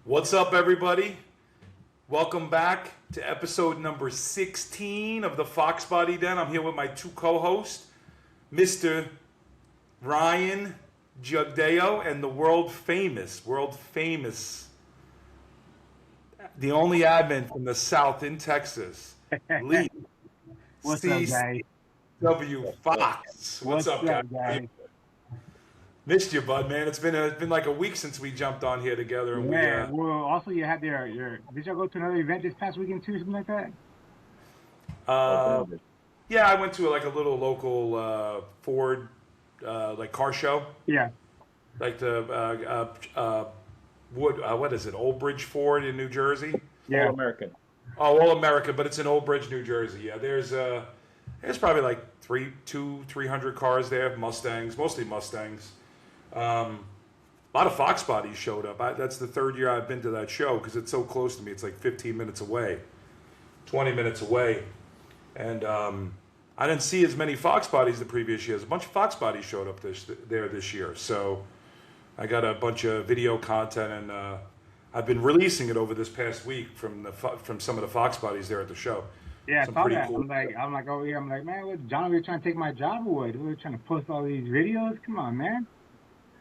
What's up, everybody? Welcome back to episode number 16 of the Foxbody Den. I'm here with my two co-hosts, Mr. Ryan Jugdeo and the world famous, the only admin from the South in Texas, Lee What's up, guys? C.W. Fox. What's up, guys? Missed you, bud, man. It's been like a week since we jumped on here together. And Well, also you had did y'all go to another event this past weekend too, something like that? Yeah, I went to like a little local Ford like car show. Yeah. Like the what is it? Old Bridge Ford in New Jersey. Yeah. All American. Oh, All American, but it's in Old Bridge, New Jersey. Yeah, there's probably like 300 cars there, Mustangs, mostly Mustangs. A lot of Fox bodies showed up. That's the third year I've been to that show because it's so close to me. It's like 15 minutes away, 20 minutes away. And I didn't see as many Fox bodies the previous years. A bunch of Fox bodies showed up this year. So I got a bunch of video content, and I've been releasing it over this past week from some of the Fox bodies there at the show. Yeah, Some I saw pretty that. cool- I'm like, oh yeah, I'm like, man, what, John, we're trying to take my job away. We're trying to post all these videos. Come on, man.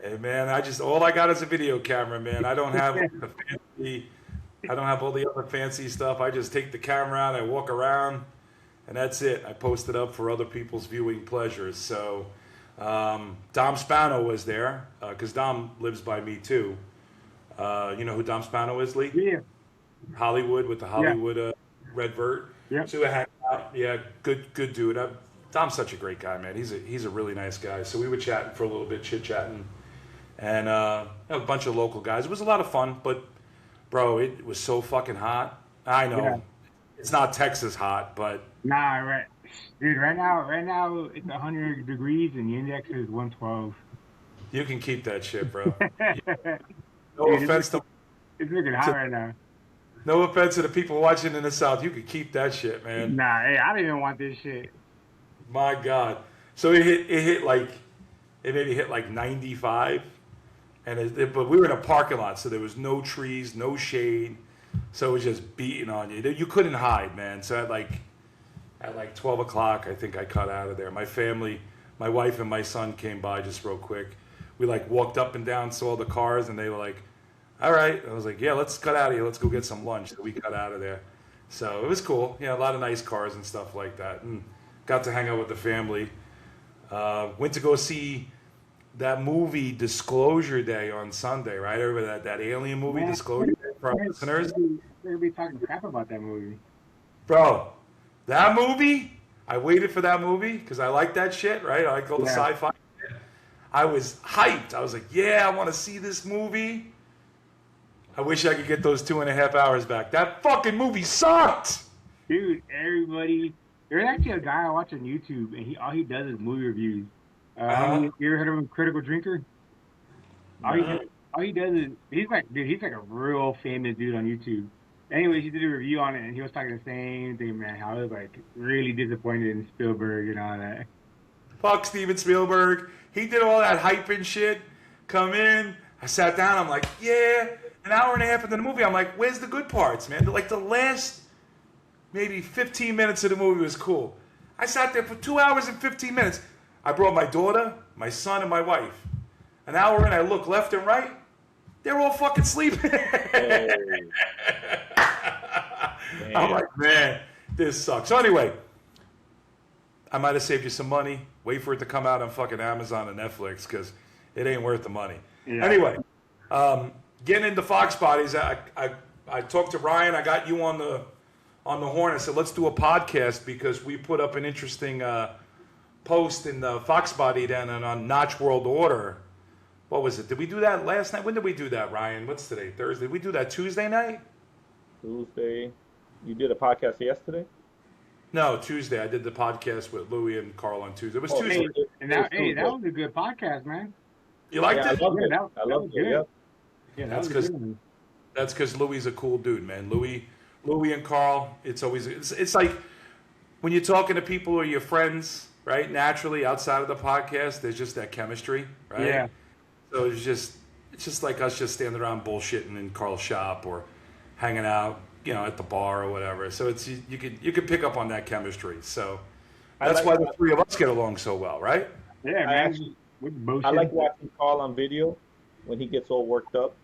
Hey man, all I got is a video camera, man. I don't have all the other fancy stuff. I just take the camera out, I walk around, and that's it. I post it up for other people's viewing pleasures. So Dom Spano was there because Dom lives by me too. You know who Dom Spano is, Lee? Yeah. Hollywood with the Hollywood Red Vert. Yeah. So we hang out. Yeah, good dude. Dom's such a great guy, man. He's a really nice guy. So we were chatting for a little bit, chit-chatting. And a bunch of local guys. It was a lot of fun, but bro, it was so fucking hot. I know Yeah. it's not Texas hot, but Nah, right, dude. Right now it's 100 degrees and the index is 112. you can keep that shit, bro. No Dude, offense to It's looking hot right now. no offense to the people watching in the South. You can keep that shit, man. Nah, hey, I don't even want this shit. My God. So it maybe hit like 95. But we were in a parking lot, so there was no trees, no shade, so it was just beating on you. You couldn't hide, man. So at like 12 o'clock, I think I cut out of there. My family, my wife and my son came by just real quick. We like walked up and down, saw the cars, and they were like, "All right." I was like, "Yeah, let's cut out of here. Let's go get some lunch." So we cut out of there. So it was cool. Yeah, a lot of nice cars and stuff like that, and got to hang out with the family. Went to go see that movie Disclosure Day on Sunday, right? Everybody, that alien movie, Man, Disclosure Day, for our listeners. They're gonna be talking crap about that movie. Bro, that movie, I waited for that movie because I like that shit, right? I like all the sci-fi shit. I was hyped. I was like, yeah, I want to see this movie. I wish I could get those 2.5 hours back. That fucking movie sucked. Dude, everybody. There's actually a guy I watch on YouTube, and all he does is movie reviews. You ever heard of him, Critical Drinker? All he does is he's like a real famous dude on YouTube. Anyways, he did a review on it, and he was talking the same thing, man. How he was like really disappointed in Spielberg and all that. Fuck Steven Spielberg. He did all that hype and shit. Come in. I sat down. I'm like, yeah. An hour and a half into the movie, I'm like, where's the good parts, man? Like the last maybe 15 minutes of the movie was cool. I sat there for 2 hours and 15 minutes. I brought my daughter, my son, and my wife. An hour in, I look left and right. They're all fucking sleeping. I'm like, man, this sucks. So anyway, I might have saved you some money. Wait for it to come out on fucking Amazon and Netflix because it ain't worth the money. Yeah. Anyway, getting into Fox bodies, I talked to Ryan. I got you on the horn. I said, let's do a podcast because we put up an interesting post in the Foxbody Den and on Notch World Order. What was it? Did we do that last night? When did we do that, Ryan? What's today? Thursday? Did we do that Tuesday night? Tuesday. You did a podcast yesterday? No, Tuesday. I did the podcast with Louie and Carl on Tuesday. It was Tuesday. That was a good podcast, man. You liked it? I loved it. I loved it. Yeah. Yeah, That's because Louie's a cool dude, man. Louie and Carl. It's like when you're talking to people who are your friends, right? Naturally, outside of the podcast, there's just that chemistry, right? Yeah. So it's it's just like us just standing around bullshitting in Carl's shop or hanging out, at the bar or whatever. So it's you could pick up on that chemistry. So that's why the three of us get along so well, right? Yeah, man. I like watching Carl on video when he gets all worked up.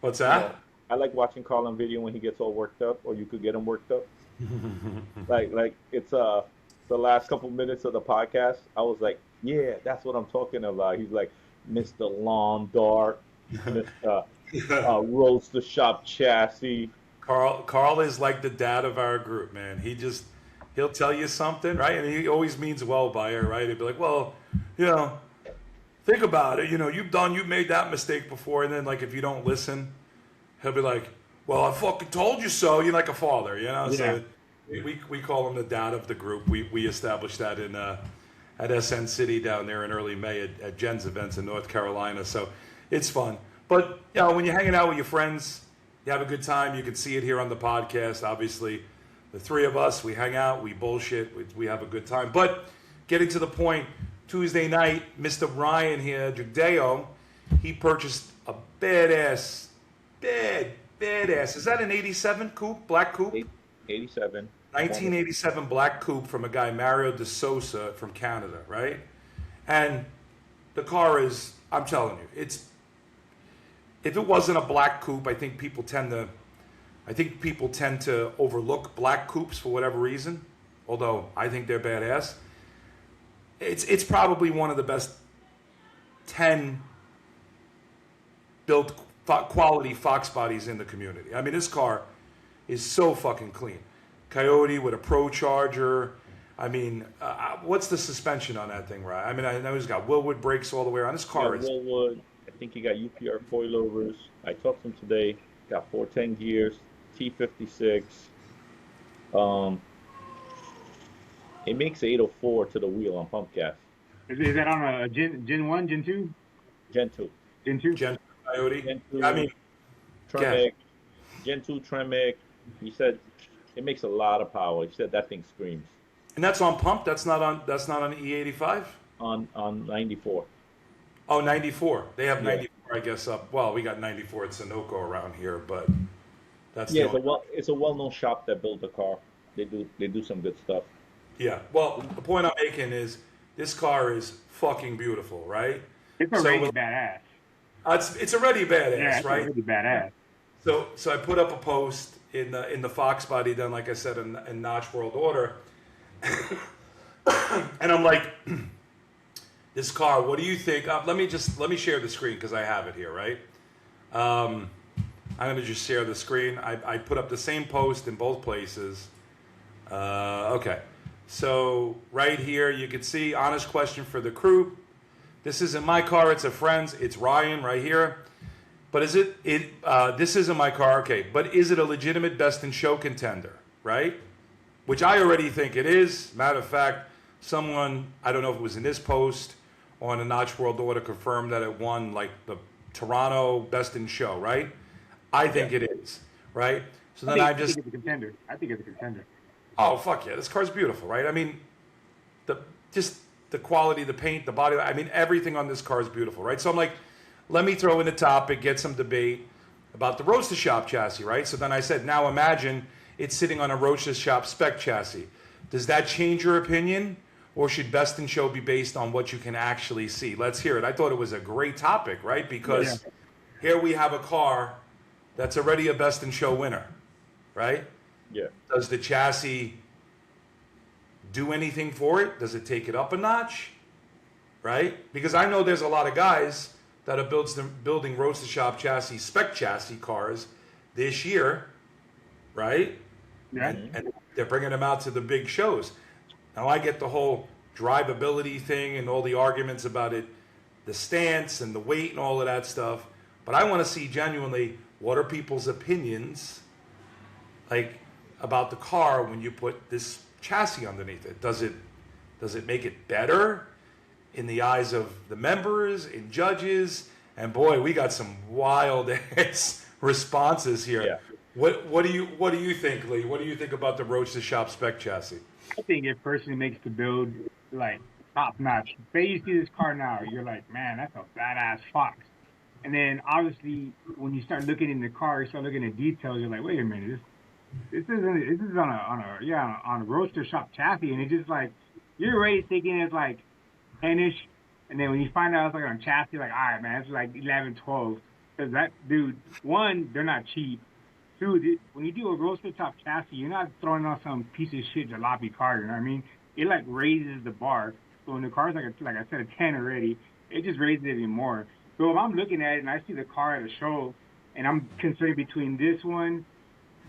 What's that? I like watching Carl on video when he gets all worked up, or you could get him worked up. like it's the last couple minutes of the podcast. I was like, yeah, that's what I'm talking about. He's like, Mr. Lawn Dart, Mr. Roadster Shop Chassis. Carl is like the dad of our group, man. He'll tell you something, right? And he always means well by it, right? He'll be like, well, think about it. You've made that mistake before. And then, like, if you don't listen, he'll be like, well, I fucking told you so. You're like a father, Yeah. So we call him the dad of the group. We established that at SN City down there in early May at Jen's events in North Carolina. So it's fun. But, when you're hanging out with your friends, you have a good time. You can see it here on the podcast. Obviously, the three of us, we hang out, we bullshit, we have a good time. But getting to the point, Tuesday night, Mr. Ryan here, Judeo, he purchased a badass, is that an 87 coupe, black coupe? 87. 1987 black coupe from a guy, Mario De Sosa, from Canada, right? And the car is, I'm telling you, if it wasn't a black coupe, I think people tend to overlook black coupes for whatever reason, although I think they're badass. It's probably one of the best 10 built quality Fox bodies in the community. I mean, this car is so fucking clean. Coyote with a ProCharger. I mean, what's the suspension on that thing, right? I mean, I know he's got Willwood brakes all the way around. This car is... Willwood. I think he got UPR coilovers. I talked to him today. Got 410 gears, T56. It makes 804 to the wheel on pump gas. Is that on a Gen 1, Gen 2? Gen 2. Gen 2? Gen 2 Coyote. Gen 2. I mean, Tremec. Gen 2 Tremec. He said it makes a lot of power. He said that thing screams. And that's on pump? That's not on E85? On 94. Oh, 94. They have 94, I guess, up. Well, we got 94 at Sunoco around here, but that's it's a well-known shop that built the car. They do some good stuff. Yeah. Well, the point I'm making is this car is fucking beautiful, right? It's already badass. It's already badass, yeah, it's right? already badass. So I put up a post in the Foxbody Den, like I said, in Notch World Order, and I'm like, this car, what do you think? Let me share the screen because I have it here, right? I'm going to just share the screen. I put up the same post in both places. Okay. So right here, you can see, honest question for the crew. This isn't my car, it's a friend's. It's Ryan right here. But this isn't my car, okay. But is it a legitimate best in show contender, right? Which I already think it is. Matter of fact, someone, I don't know if it was in this post, on a Notch World Order confirmed that it won like the Toronto Best in Show, right? I think it is, right? So then I think it's a contender. I think it's a contender. Oh, fuck yeah. This car's beautiful, right? I mean, the quality, the paint, the body, I mean, everything on this car is beautiful, right? So I'm like, let me throw in a topic, get some debate about the Roadster Shop chassis, right? So then I said, now imagine it's sitting on a Roadster Shop Spec Chassis. Does that change your opinion? Or should Best in Show be based on what you can actually see? Let's hear it. I thought it was a great topic, right? Because here we have a car that's already a Best in Show winner, right? Yeah. Does the chassis do anything for it? Does it take it up a notch? Right? Because I know there's a lot of guys that are building Roadster Shop Chassis, Spec Chassis cars this year, right? Yeah. And they're bringing them out to the big shows. Now, I get the whole drivability thing and all the arguments about it, the stance and the weight and all of that stuff. But I want to see genuinely what are people's opinions like about the car when you put this chassis underneath it. Does it make it better in the eyes of the members, in judges? And boy, we got some wild ass responses here. Yeah. What do you think, Lee? What do you think about the Roadster Shop Spec Chassis? I think it personally makes the build like top notch. Say you see this car now, you're like, man, that's a badass Fox. And then obviously when you start looking in the car, you start looking at details. You're like, wait a minute, this is on a Roadster Shop Chassis, and it's just like you're already thinking it's like 10ish, and then when you find out it's like on chassis, like, all right, man, it's like 11, 12. Because that dude, one, they're not cheap. Two, when you do a Roadster Shop Chassis, you're not throwing on some piece of shit jalopy car. You know what I mean? It like raises the bar. So when the car's like I said, a 10 already, it just raises it even more. So if I'm looking at it and I see the car at a show, and I'm considering between this one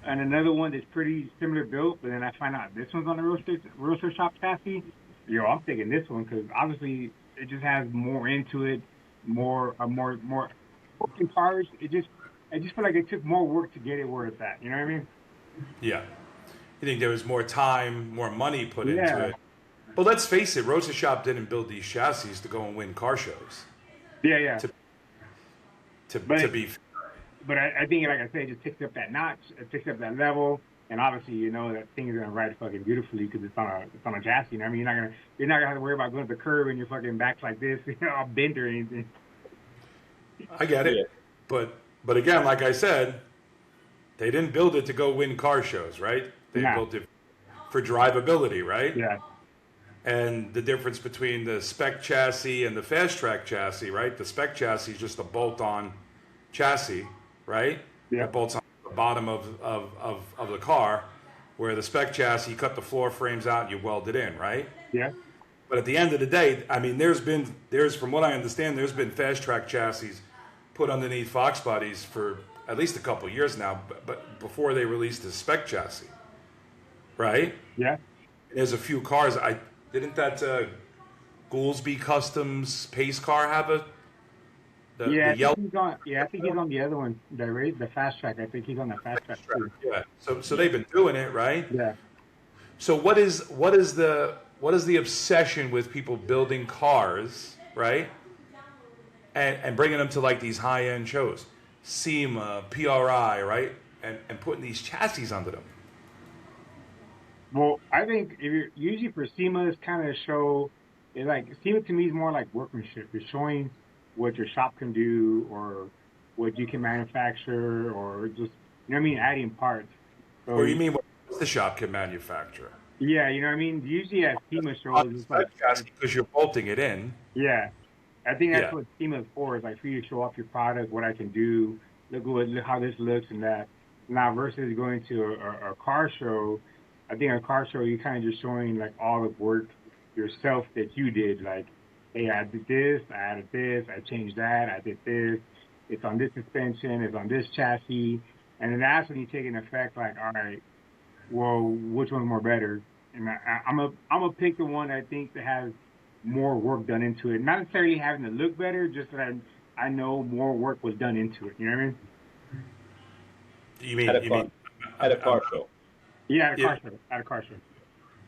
and another one that's pretty similar built, but then I find out this one's on the Roadster Shop Chassis, I'm thinking this one because obviously it just has more into it, more working cars. I just feel like it took more work to get it where it's at. You know what I mean? Yeah. You think there was more time, more money put into it? But let's face it, Roadster Shop didn't build these chassis to go and win car shows. Yeah. To be. But I think, like I said, it just takes up that notch, it takes up that level, and obviously you know that thing is gonna ride fucking beautifully because it's on a chassis. You know what I mean? You're not gonna have to worry about going to the curb and your fucking back's like this, all bent or anything. I get it, but again, like I said, they didn't build it to go win car shows, right? They built it for drivability, right? Yeah. And the difference between the spec chassis and the fast track chassis, right? The spec chassis is just a bolt-on chassis, right? Yeah. That bolts on the bottom of the car, where the spec chassis, you cut the floor frames out and you weld it in, right? Yeah. But at the end of the day, I mean, there's from what I understand, there's been fast track chassis put underneath Fox bodies for at least a couple of years now, but before they released the spec chassis, right? Yeah. There's a few cars. Didn't that Goolsby Customs pace car have the yellow? I think he's on the other one, the fast track. I think he's on the fast track too. Yeah. So they've been doing it, right? Yeah. So what is the obsession with people building cars, right? And bringing them to like these high-end shows, SEMA, PRI, right? And putting these chassis under them. Well, I think if you're usually for SEMA, it's kind of show. It's like SEMA to me is more like workmanship. You're showing what your shop can do, or what you can manufacture, or just what I mean, adding parts. So, or you mean what the shop can manufacture? Yeah, you know what I mean. Usually at SEMA shows, it's like because you're bolting it in. Yeah, I think that's what SEMA is for. Is like for you to show off your product, what I can do, look how this looks and that. Now versus going to a car show. I think a car show, you're kind of just showing like all the work yourself that you did. Like, hey, I did this, I added this, I changed that, I did this. It's on this suspension, it's on this chassis, and then that's when you take an effect. Like, all right, well, which one's more better? And I'm a pick the one I think that has more work done into it. Not necessarily having to look better, just that I know more work was done into it. You know what I mean? At a car show? Yeah, at a car show.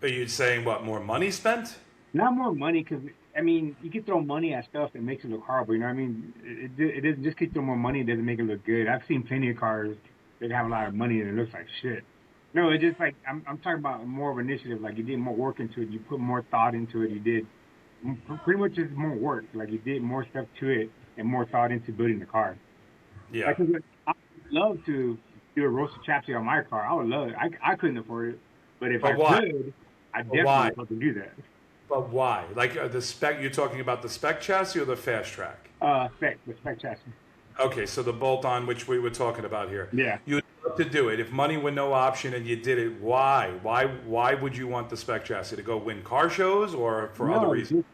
Are you saying what, more money spent? Not more money, because I mean, you can throw money at stuff and makes it look horrible. You know what I mean? It doesn't just keep throwing more money. It doesn't make it look good. I've seen plenty of cars that have a lot of money and it looks like shit. No, it's just like I'm talking about more of an initiative. Like you did more work into it. You put more thought into it. You did pretty much just more work. Like you did more stuff to it and more thought into building the car. Yeah. Like, I would love to do a roasted chassis on my car. I would love it. I couldn't afford it, but if I could, I definitely would to do that. But why? Like the spec? You're talking about the spec chassis or the fast track? The spec chassis. Okay, so the bolt-on, which we were talking about here. Yeah. You'd love to do it. If money were no option and you did it, why? Why would you want the spec chassis? To go win car shows or for other reasons?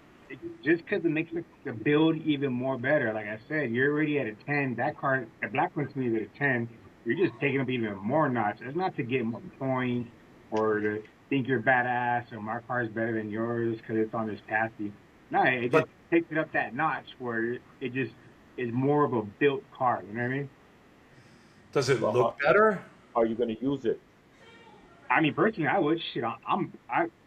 Just because it makes the build even more better. Like I said, you're already at a 10. That car, the black one to me is at a 10. You're just taking up even more notch. It's not to get more points or to think you're badass or my car is better than yours because it's on this chassis. No, it just takes it up that notch where it just is more of a built car. You know what I mean? Does it look better? Are you going to use it? I mean, personally, I would. Shit, I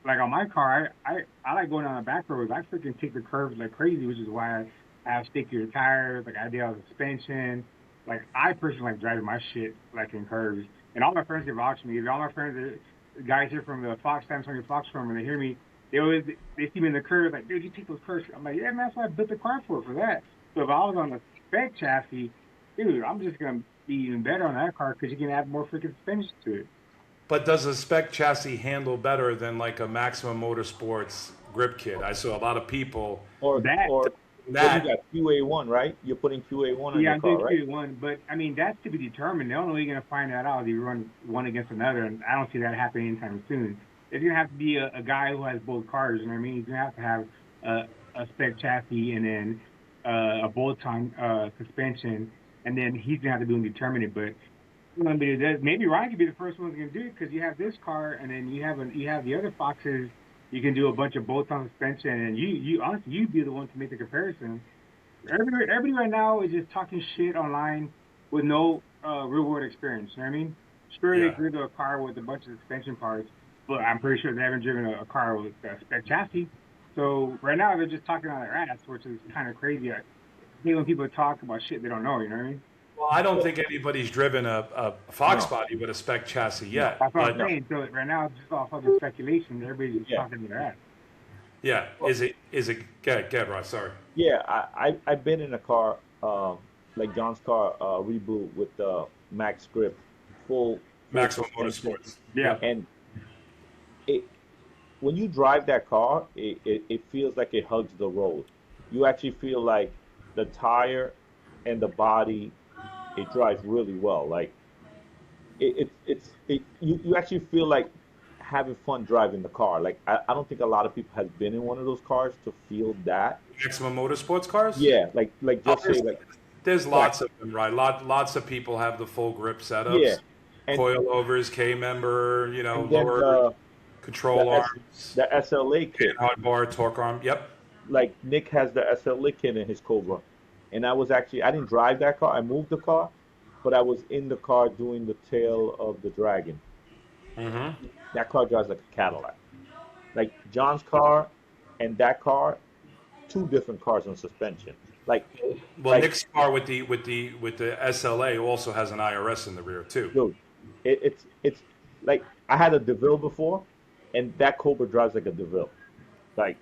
like on my car. I like going on the back roads. I freaking take the curves like crazy, which is why I have stickier tires. Like I did all the suspension. Like I personally like driving my shit like in curves. And all my friends get vouch me. All my friends, the guys here from the Samsung Fox firm, when they hear me, they see me in the curves like, dude, you take those curves. I'm like, yeah, man, that's why I built the car for that. So if I was on spec chassis, dude, I'm just gonna be even better on that car because you can add more freaking suspension to it. But does a spec chassis handle better than like a Maximum Motorsports grip kit? I saw a lot of people Or That or then you that. got QA1, right? You're putting QA1 on Yeah, your I'm car, doing right? Q1, but I mean that's to be determined. The only way you're gonna find that out is you run one against another, and I don't see that happening anytime soon. It's gonna have to be a guy who has both cars. You know what I mean? He's gonna have to have a spec chassis and then a bolt-on suspension, and then he's gonna have to be able to determine it. But maybe Ryan could be the first one who's gonna do it because you have this car, and then you have the other Foxes. You can do a bunch of bolt-on suspension, and you honestly you'd be the one to make the comparison. Everybody right now is just talking shit online with no real world experience. You know what I mean? Sure, Yeah. they grew to a car with a bunch of suspension parts, but I'm pretty sure they haven't driven a car with a spec chassis. So right now they're just talking out their ass, which is kind of crazy. I hate when people talk about shit they don't know. You know what I mean? Well, I don't think anybody's driven a Fox No, body with a spec chassis no, yet. That's what I'm But no. saying. So right now it's just all fucking speculation. Everybody's just Yeah. talking to their ass. yeah, is it? Get Ross. Sorry. Yeah, I've been in a car, like John's car, reboot with the Max Grip, full Maximum suspension, Motorsports. Yeah. and it when you drive that car, it feels like it hugs the road. You actually feel like the tire and the body, it drives really well. Like you actually feel like having fun driving the car. Like I don't think a lot of people has been in one of those cars to feel that. Maximum Motorsports cars. Yeah, like Oh, just say like there's right. lots of them, right? Lots of people have the full grip Yeah, setups, and coilovers, K member, and then lower control the S arms, the SLA kit. hot bar, torque arm. Yep. Like Nick has the SLA kit in his Cobra, and I didn't drive that car. I moved the car, but I was in the car doing the tail of the Dragon. Mm-hmm. That car drives like a Cadillac. Like John's car and that car, two different cars on suspension. Like Well, like Nick's car with the SLA also has an IRS in the rear too. dude, it's like I had a DeVille before, and that Cobra drives like a DeVille. Like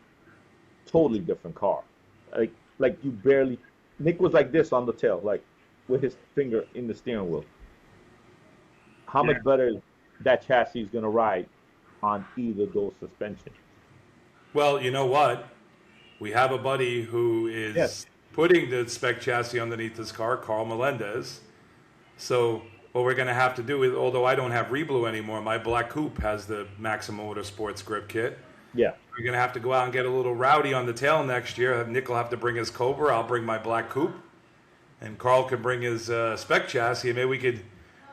totally different car. Like you barely. Nick was like this on the tail, like with his finger in the steering wheel. How Yeah. much better that chassis is gonna ride on either those suspensions? Well, you know what? We have a buddy who Yes. is putting the spec chassis underneath this car, Carl Melendez. So what we're going to have to do is, although I don't have Reblue anymore, my black coupe has the Maximum Motorsports grip kit. Yeah. We're going to have to go out and get a little rowdy on the tail next year. Nick will have to bring his Cobra. I'll bring my black coupe, and Carl can bring his spec chassis. Maybe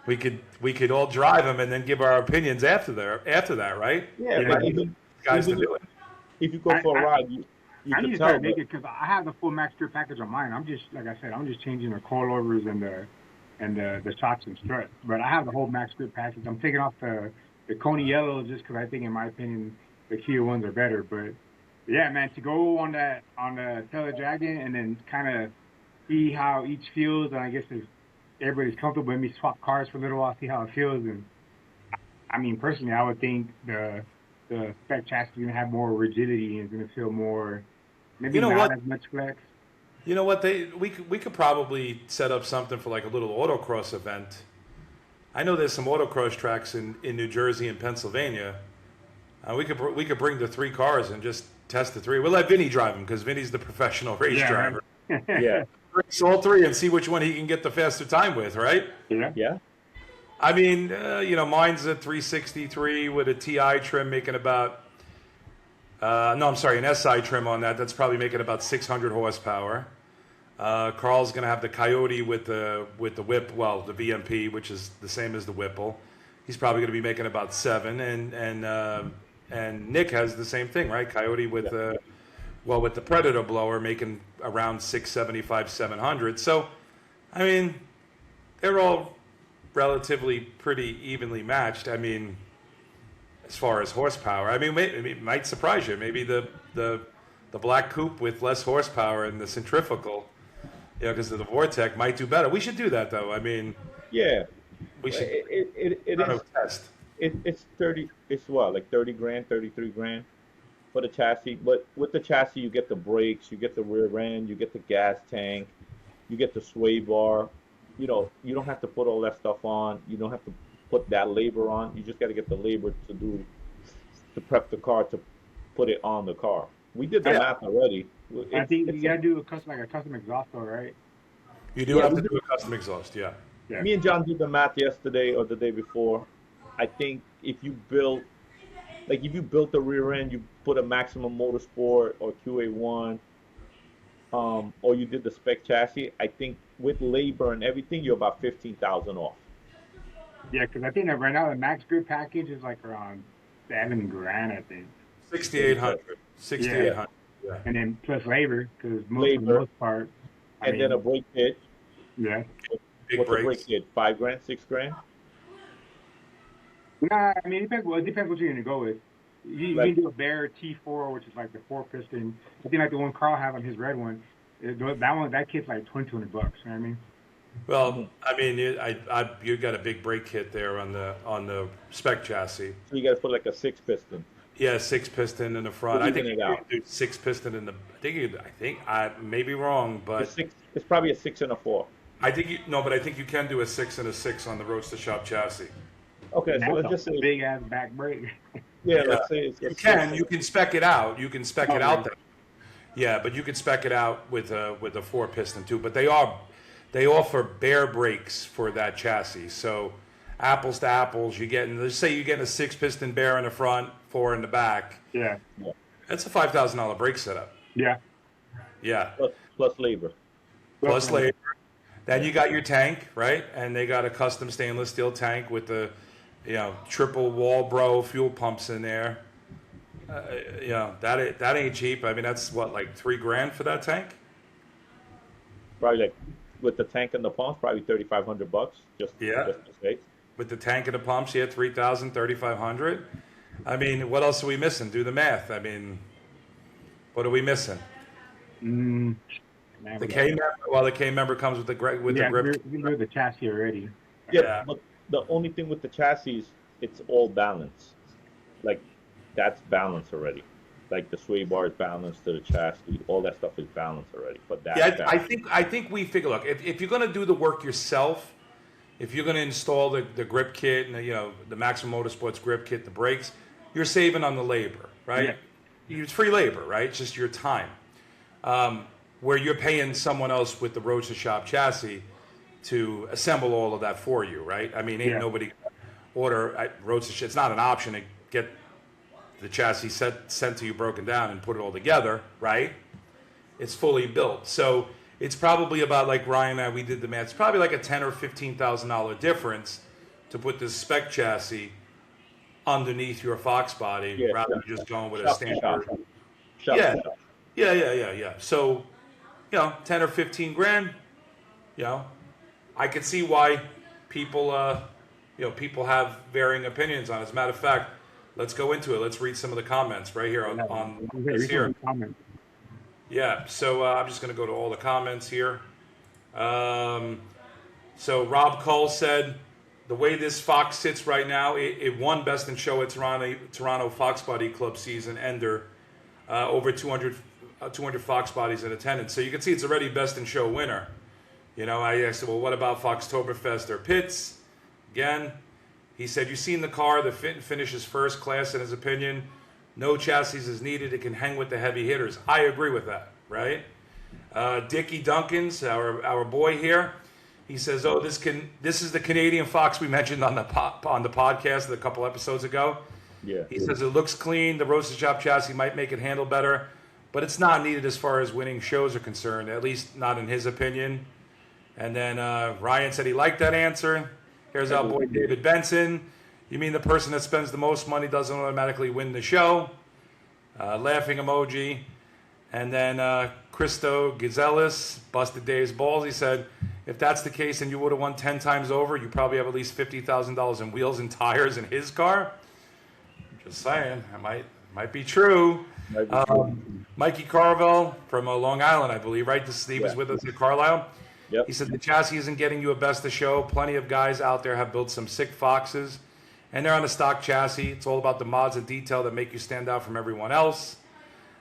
we could all drive them and then give our opinions after that, right? Yeah, You but know, guys to even do it. if you go for a I, ride, you I need could to tell. start But making because I have the full max strip package on mine. I'm just like I said, I'm just changing the coilovers and the shocks and struts. But I have the whole max strip package. I'm taking off the Coney yellows just because I think, in my opinion, the Kia ones are better. But yeah, man, to go on the Taylor Dragon and then kind of see how each feels, and I guess if everybody's comfortable, maybe swap cars for a little while, see how it feels. And I mean, personally, I would think the spec chassis is gonna have more rigidity and it's gonna feel more. Maybe You know not what? as much flex. You know what? We could probably set up something for like a little autocross event. I know there's some autocross tracks in New Jersey and Pennsylvania. We could bring the three cars and just test the three. We'll let Vinny drive them because Vinny's the professional race Yeah, driver. right. yeah, Race all three and see which one he can get the faster time with, right? Yeah. yeah, I mean, mine's a 363 with a TI trim making about. No, I'm sorry, an SI trim on that. That's probably making about 600 horsepower. Carl's going to have the Coyote with the whip, well, the VMP, which is the same as the Whipple. He's probably going to be making about 7, and Nick has the same thing, right? Coyote with yeah. with the Predator blower making around 675, 700. So, I mean, they're all relatively pretty evenly matched. I mean, as far as horsepower, I mean, it might surprise you. Maybe the black coupe with less horsepower and the centrifugal, because of the Vortec, might do better. We should do that, though. I mean, Yeah. we should It kind is. of test. It's 30. It's what, like 30 grand, 33 grand for the chassis. But with the chassis, you get the brakes, you get the rear end, you get the gas tank, You get the sway bar. You know, you don't have to put all that stuff on. You don't have to put that labor on. You just got to get the labor to prep the car to put it on the car. We did the math already. I think you gotta do a custom exhaust though, right? You do have to do a custom exhaust, yeah. Me and John did the math yesterday or the day before. I think if you built the rear end, you put a Maximum Motorsport or QA1, or you did the spec chassis, I think with labor and everything, you're about 15,000 off. Yeah, because I think that right now the max grip package is like around $7,000, I think. 6,800. 6,800. Yeah. And then plus labor, because for the most part. Then a brake kit. Yeah. What's a brake kit? $5,000, $6,000? Nah, I mean, it depends what you're going to go with. You can do a Bear T4, which is like the 4-piston. I think like the one Carl had on his red one. That kit's like $2,200. You know what I mean? Well, I mean, you got a big brake kit there on the spec chassis. So you got to put like a 6-piston. Yeah, 6-piston in the front. I think you can do 6-piston in the. I may be wrong, but it's probably a 6 and a 4. I think but I think you can do a 6 and a 6 on the Roadster Shop chassis. Okay, so let's just say big ass back brake. Yeah, let's say it's you can spec it out. You can spec it out there. Yeah, but you can spec it out with a 4-piston too. But they offer bare brakes for that chassis. So apples to apples, let's say you're getting a 6-piston bare in the front, 4 in the back. Yeah. That's a $5,000 brake setup. Yeah. Yeah. Plus labor. Plus labor. Then you got your tank, right? And they got a custom stainless steel tank with the, triple Walbro fuel pumps in there. That ain't cheap. I mean, that's what, like $3,000 for that tank? Probably like with the tank and the pumps, probably $3,500. Just to say. With the tank and the pumps, yeah, $3,000, $3,500. I mean, what else are we missing? Do the math. I mean, what are we missing? The K member. Well, the K member comes with the grip. We know the chassis already. Yeah, but the only thing with the chassis, it's all balanced. Like that's balanced already. Like the sway bar is balanced to the chassis. All that stuff is balanced already. But I think we figure. Look, if you're going to do the work yourself, if you're going to install the grip kit and the Maximum Motorsports grip kit, the brakes, you're saving on the labor, right? Yeah. It's free labor, right? It's just your time. Where you're paying someone else with the Roadster Shop chassis to assemble all of that for you, right? I mean, ain't nobody order Roadster. It's not an option to get the chassis sent to you broken down and put it all together, right? It's fully built. So it's probably about, like Ryan and I, we did the math, it's probably like a $10,000 or $15,000 difference to put this spec chassis underneath your Foxbody rather than just going with a standard. Yeah. So, $10,000 or $15,000, I could see why people, people have varying opinions on it. As a matter of fact, let's go into it. Let's read some of the comments right here on this here. Yeah, so I'm just going to go to all the comments here. So Rob Cole said, the way this Fox sits right now, it won Best in Show at Toronto Foxbody Club season ender, over 200 Fox bodies in attendance. So you can see it's already Best in Show winner. I asked him, well, what about Foxtoberfest or Pits? Again, he said, you've seen the car. The fit and finish is first class in his opinion. No chassis is needed. It can hang with the heavy hitters. I agree with that, right? Dickie Duncans, our boy here, he says, this is the Canadian Fox we mentioned on the podcast a couple episodes ago. Yeah. He says it looks clean. The Roadster Shop chassis might make it handle better, but it's not needed as far as winning shows are concerned, at least not in his opinion. And then Ryan said he liked that answer. Here's our boy David Benson. You mean the person that spends the most money doesn't automatically win the show? Laughing emoji. And then Christo Gizelis, busted Dave's balls. He said, if that's the case and you would have won 10 times over, you probably have at least $50,000 in wheels and tires in his car. Just saying, that might be true. Mikey Carvel from Long Island, I believe, right? He was with us at Carlisle. Yep. He said the chassis isn't getting you a best of show. Plenty of guys out there have built some sick Foxes, and they're on a stock chassis. It's all about the mods and detail that make you stand out from everyone else.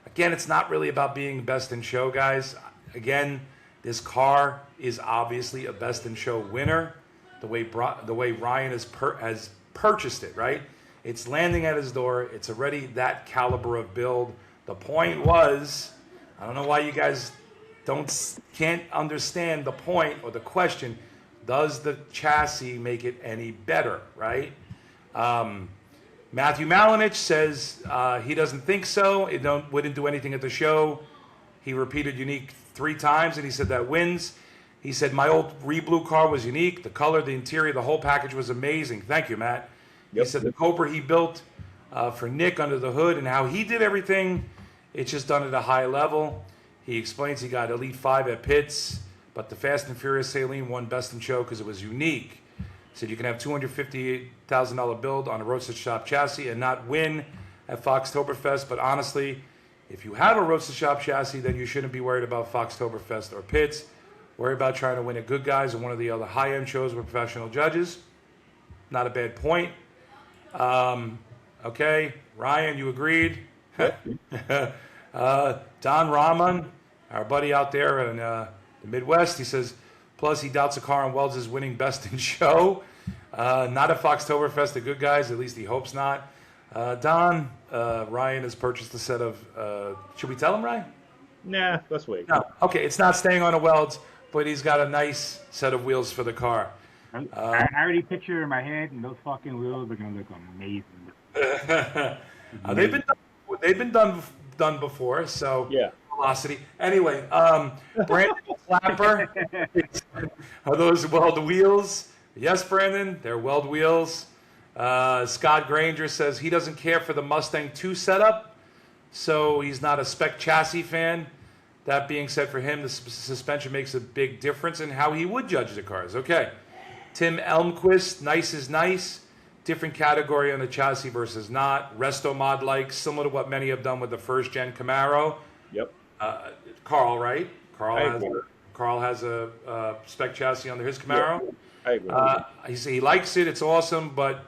Again, it's not really about being best in show, guys. Again, This car is obviously a Best in Show winner. The way Ryan has purchased it, right? It's landing at his door. It's already that caliber of build. The point was, I don't know why you guys can't understand the point or the question. Does the chassis make it any better, right? Matthew Malinich says he doesn't think so. It wouldn't do anything at the show. He repeated unique 3 times, and he said that wins. He said, my old Re-Blue car was unique. The color, the interior, the whole package was amazing. Thank you, Matt. Yep. He said the Cobra he built for Nick under the hood and how he did everything, it's just done at a high level. He explains he got Elite 5 at Pitts, but the Fast and Furious Saline won Best in Show because it was unique. He said you can have $258,000 build on a Roadster Shop chassis and not win at Foxtoberfest, but honestly, if you have a Roadster Shop chassis, then you shouldn't be worried about Foxtoberfest or Pitts. Worry about trying to win at Good Guys or one of the other high-end shows with professional judges. Not a bad point. Okay, Ryan, you agreed? Don Rahman, our buddy out there in the Midwest, he says, plus he doubts a car on Welds is winning Best in Show. Not at Foxtoberfest, the Good Guys, at least he hopes not. Don, Ryan has purchased a set of, should we tell him, Ryan? Nah, let's wait. No, okay, it's not staying on a Welds, but he's got a nice set of wheels for the car. I already picture it in my head, and those fucking wheels are gonna look amazing. They've been done before, so yeah. Velocity. Anyway, Brandon Clapper, are those Weld wheels? Yes, Brandon, they're Weld wheels. Scott Granger says he doesn't care for the Mustang 2 setup, so he's not a spec chassis fan. That being said, for him, the suspension makes a big difference in how he would judge the cars. Okay. Tim Elmquist, nice is nice. Different category on the chassis versus not. Resto mod like, similar to what many have done with the first gen Camaro. Yep. Carl, right? Carl has a spec chassis under his Camaro. Yeah, I agree. He likes it. It's awesome, but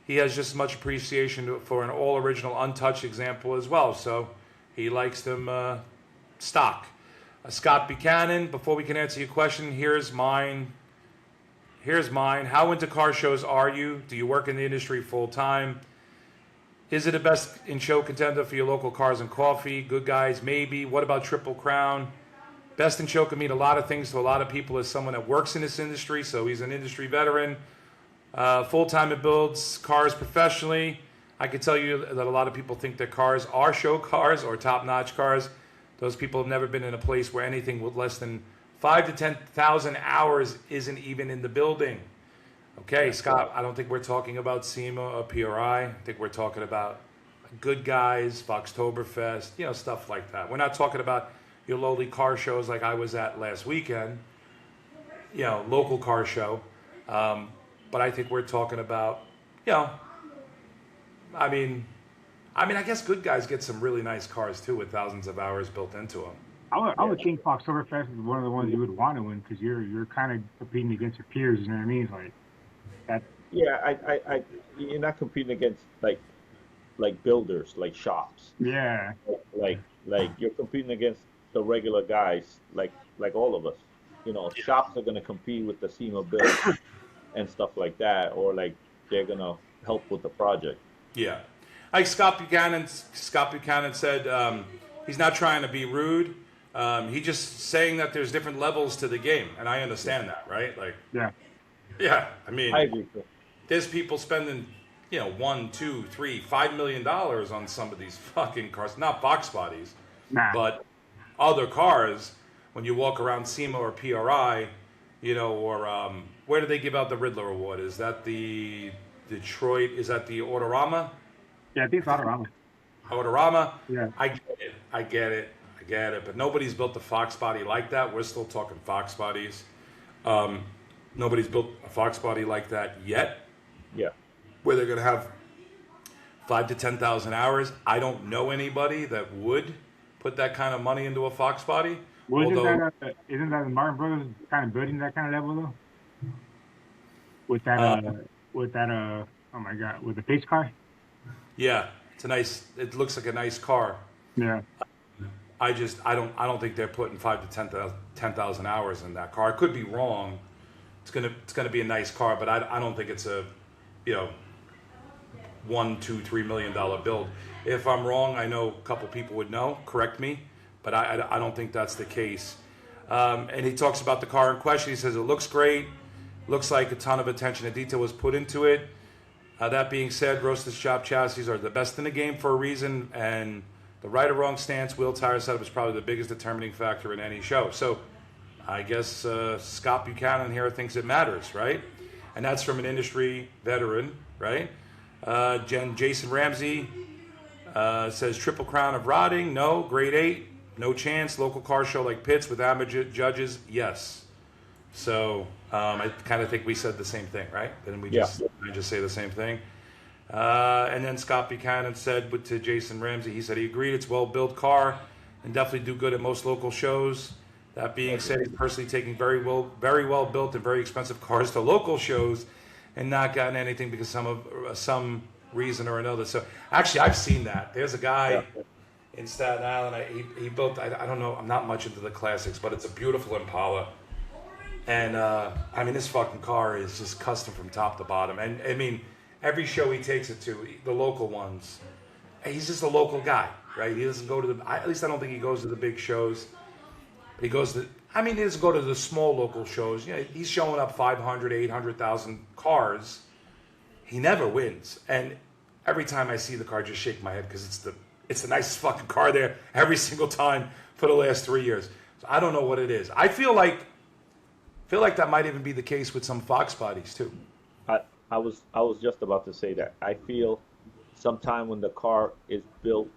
he has just as much appreciation for an all original untouched example as well. So he likes them stock. Scott Buchanan, before we can answer your question, here's mine. How into car shows are you? Do you work in the industry full time? Is it a Best in Show contender for your local cars and coffee? Good Guys, maybe. What about Triple Crown? Best in Show can mean a lot of things to a lot of people as someone that works in this industry, so he's an industry veteran. Full time it builds cars professionally. I can tell you that a lot of people think their cars are show cars or top notch cars. Those people have never been in a place where anything with less than 5,000 to 10,000 hours isn't even in the building. Okay, Scott, I don't think we're talking about SEMA or PRI. I think we're talking about Good Guys, Foxtoberfest, stuff like that. We're not talking about your lowly car shows like I was at last weekend, local car show. But I think we're talking about, I guess Good Guys get some really nice cars too with thousands of hours built into them. I would think Foxtoberfest is one of the ones you would want to win because you're kind of competing against your peers. You know what I mean? It's like that. Yeah, you're not competing against like builders, like shops. Yeah. Like you're competing against the regular guys, like all of us. Shops are gonna compete with the SEMA build and stuff like that, or like they're gonna help with the project. Yeah, like Scott Buchanan said, he's not trying to be rude. He's just saying that there's different levels to the game, and I understand that, right? Like, yeah. I mean, I agree. There's people spending, $1, $2, $3, $5 million on some of these fucking cars, not Foxbodies, but other cars. When you walk around SEMA or PRI, or where do they give out the Riddler Award? Is that the Detroit? Is that the Autorama? Yeah, I think it's Autorama. Autorama. Yeah. I get it. But nobody's built a Foxbody like that. We're still talking Foxbodies. Nobody's built a Foxbody like that yet. Yeah. Where they're going to have 5,000 to 10,000 hours. I don't know anybody that would put that kind of money into a Foxbody. Well, isn't that Martin Brothers kind of building that kind of level though? With that, oh my God, with the pace car. Yeah, it looks like a nice car. Yeah. I don't think they're putting 5 to 10,000 hours in that car. I could be wrong. It's gonna be a nice car, but I don't think it's a, you know, $1, $2, $3 million build. If I'm wrong, I know a couple people would know. Correct me, but I don't think that's the case. And he talks about the car in question. He says it looks great. Looks like a ton of attention and detail was put into it. That being said, Roadster Shop Chassis are the best in the game for a reason, and the right or wrong stance, wheel, tire setup is probably the biggest determining factor in any show. So I guess Scott Buchanan here thinks it matters, right? And that's from an industry veteran, right? Jason Ramsey says triple crown of rotting, no. Grade 8, no chance. Local car show like Pitts with amateur judges, yes. So I kind of think we said the same thing, right? Didn't we just say the same thing? And then Scott Buchanan said to Jason Ramsey, he said he agreed it's a well-built car and definitely do good at most local shows. That being said, he's personally taking very well built and very expensive cars to local shows and not gotten anything because some reason or another. So actually, I've seen that. There's a guy in Staten Island. He built. I don't know. I'm not much into the classics, but it's a beautiful Impala. And I mean, this fucking car is just custom from top to bottom. And I mean, every show he takes it to, the local ones, he's just a local guy, right? He doesn't go to at least I don't think he goes to the big shows. He goes to, he doesn't go to the small local shows. You know, he's showing up 500, 800,000 cars. He never wins. And every time I see the car, I just shake my head because it's the nicest fucking car there every single time for the last 3 years. So I don't know what it is. I feel like that might even be the case with some Fox bodies too. I was just about to say that. I feel sometime when the car is built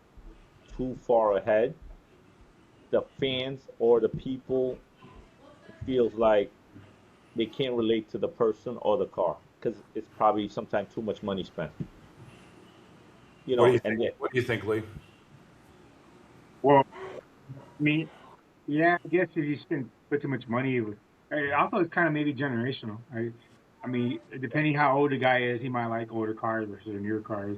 too far ahead, the fans or the people feels like they can't relate to the person or the car because it's probably sometimes too much money spent. You know, what do you think, Lee? Well, I mean, yeah, I guess if you put too much money, also it's kind of maybe generational. I mean, depending how old the guy is, he might like older cars versus newer cars.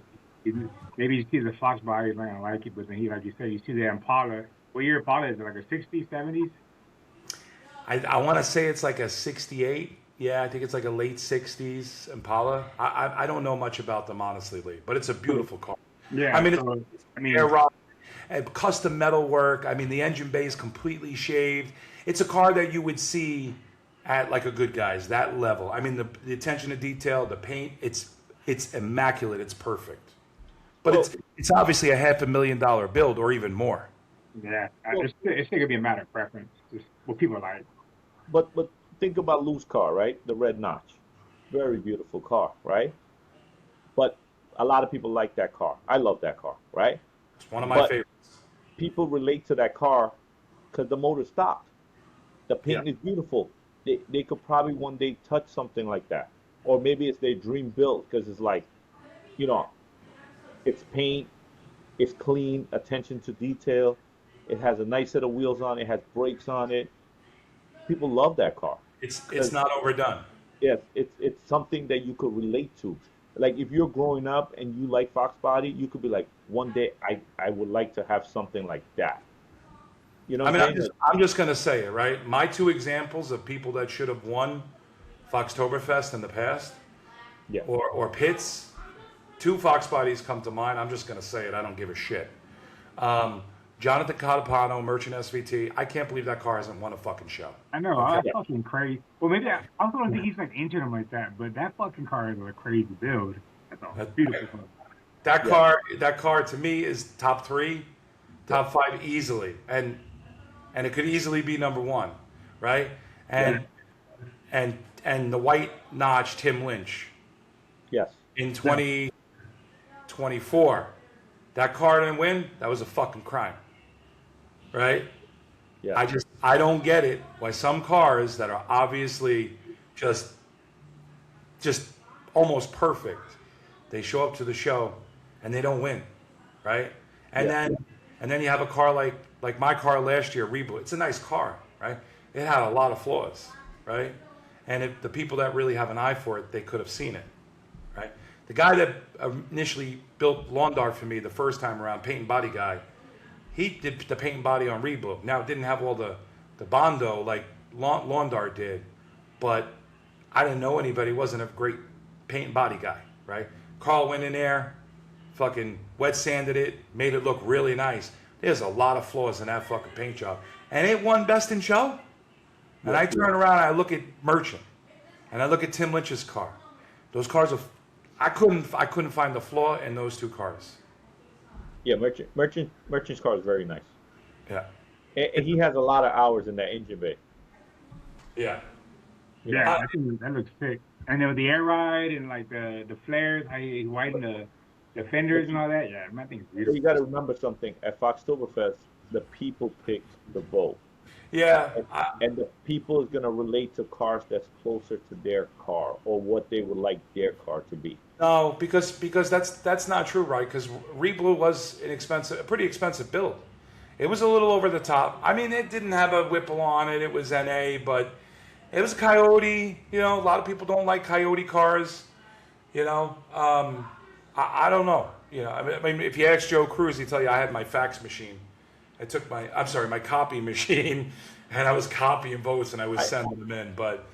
Maybe you see the Foxbody, he might not like it, but then like you said, you see the Impala. What year Impala is it? Like a 60s, 70s? I want to say it's like a 68. Yeah, I think it's like a late 60s Impala. I don't know much about them, honestly, Lee, but it's a beautiful car. Yeah. I mean, air rod, custom metal work. I mean, the engine bay is completely shaved. It's a car that you would see at like a Good Guys, that level. I mean, the attention to detail, the paint, it's immaculate. It's perfect. But it's obviously a $500,000 build or even more. Yeah, it's going to be a matter of preference. Just what people like. But think about Lou's car, right? The red notch, very beautiful car, right? But a lot of people like that car. I love that car, right? It's one of my favorites. People relate to that car because the motor stopped. The paint is beautiful. They could probably one day touch something like that, or maybe it's their dream build because it's like, you know, it's paint, it's clean, attention to detail. It has a nice set of wheels on it. It has brakes on it. People love that car. It's not overdone. Yes, it's something that you could relate to. Like if you're growing up and you like Foxbody, you could be like, one day I would like to have something like that. You know, I'm just gonna say it, right? My two examples of people that should have won Foxtoberfest in the past, or Pitts. Two Fox bodies come to mind. I'm just going to say it. I don't give a shit. Jonathan Catapano, Merchant SVT. I can't believe that car hasn't won a fucking show. I know. Okay. That's fucking crazy. Well, maybe I also don't think he's like into them like that, but that fucking car is a crazy build. That's all. That's beautiful. That car to me is top 3, top 5 easily, and it could easily be number 1, right? And the white notch Tim Lynch. Yes. In 2024, that car didn't win. That was a fucking crime, right? Yeah. I don't get it why some cars that are obviously just almost perfect, they show up to the show and they don't win, right? And then you have a car like my car last year, Reboot. It's a nice car, right? It had a lot of flaws, right? And if the people that really have an eye for it, they could have seen it, right? The guy that initially built Lawn Dart for me the first time around, paint and body guy, he did the paint and body on Reblue. Now, it didn't have all the Bondo like Laundar did, but I didn't know anybody. Wasn't a great paint and body guy, right? Carl went in there, fucking wet sanded it, made it look really nice. There's a lot of flaws in that fucking paint job, and it won Best in Show. And I turn around and I look at Merchant, and I look at Tim Lynch's car. Those cars are, I couldn't find the flaw in those two cars. Yeah, Merchant's car is very nice. Yeah. And he has a lot of hours in that engine bay. Yeah. Yeah, I think that looks sick. And then with the air ride and like the flares, how he widened the fenders and all that. Yeah, I think it's beautiful. You got to remember something. At Foxtoberfest, the people picked the boat. Yeah. And the people is going to relate to cars that's closer to their car or what they would like their car to be. No, because that's not true, right? Because Reblue was a pretty expensive build. It was a little over the top. I mean, it didn't have a Whipple on it. It was NA, but it was a Coyote. You know, a lot of people don't like Coyote cars. You know, I don't know. You know, I mean, if you ask Joe Cruz, he'd tell you I had my fax machine. I took my copy machine, and I was copying votes and I was sending them in. But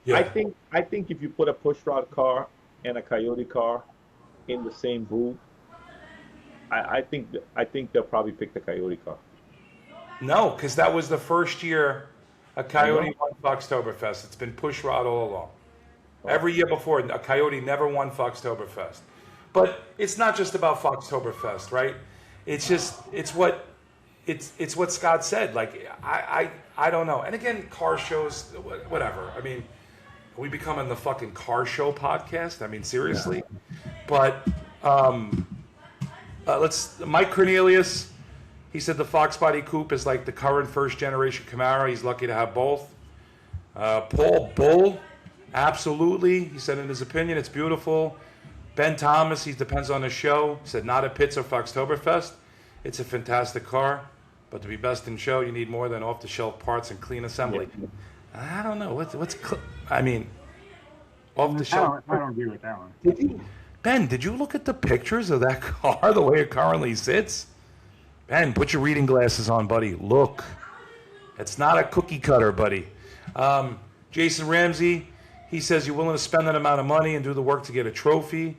yeah. I think if you put a pushrod car and a Coyote car in the same booth, I think they'll probably pick the Coyote car. No, because that was the first year a Coyote won Foxtoberfest. It's been pushrod all along. Every year before, a Coyote never won Foxtoberfest. But it's not just about Foxtoberfest, right? It's just it's what Scott said. Like I don't know. And again, car shows, whatever. I mean, are we becoming the fucking car show podcast? I mean, seriously. Yeah. But Mike Cornelius. He said the Foxbody coupe is like the current first-generation Camaro. He's lucky to have both. Paul Bull, absolutely. He said in his opinion, it's beautiful. Ben Thomas, he depends on the show. He said not at Pitts or Foxtoberfest. It's a fantastic car, but to be best in show, you need more than off-the-shelf parts and clean assembly. I don't know. I mean, off-the-shelf. I don't agree with that one. Ben, did you look at the pictures of that car, the way it currently sits? Ben, put your reading glasses on, buddy. Look. It's not a cookie cutter, buddy. Jason Ramsey, he says you're willing to spend that amount of money and do the work to get a trophy.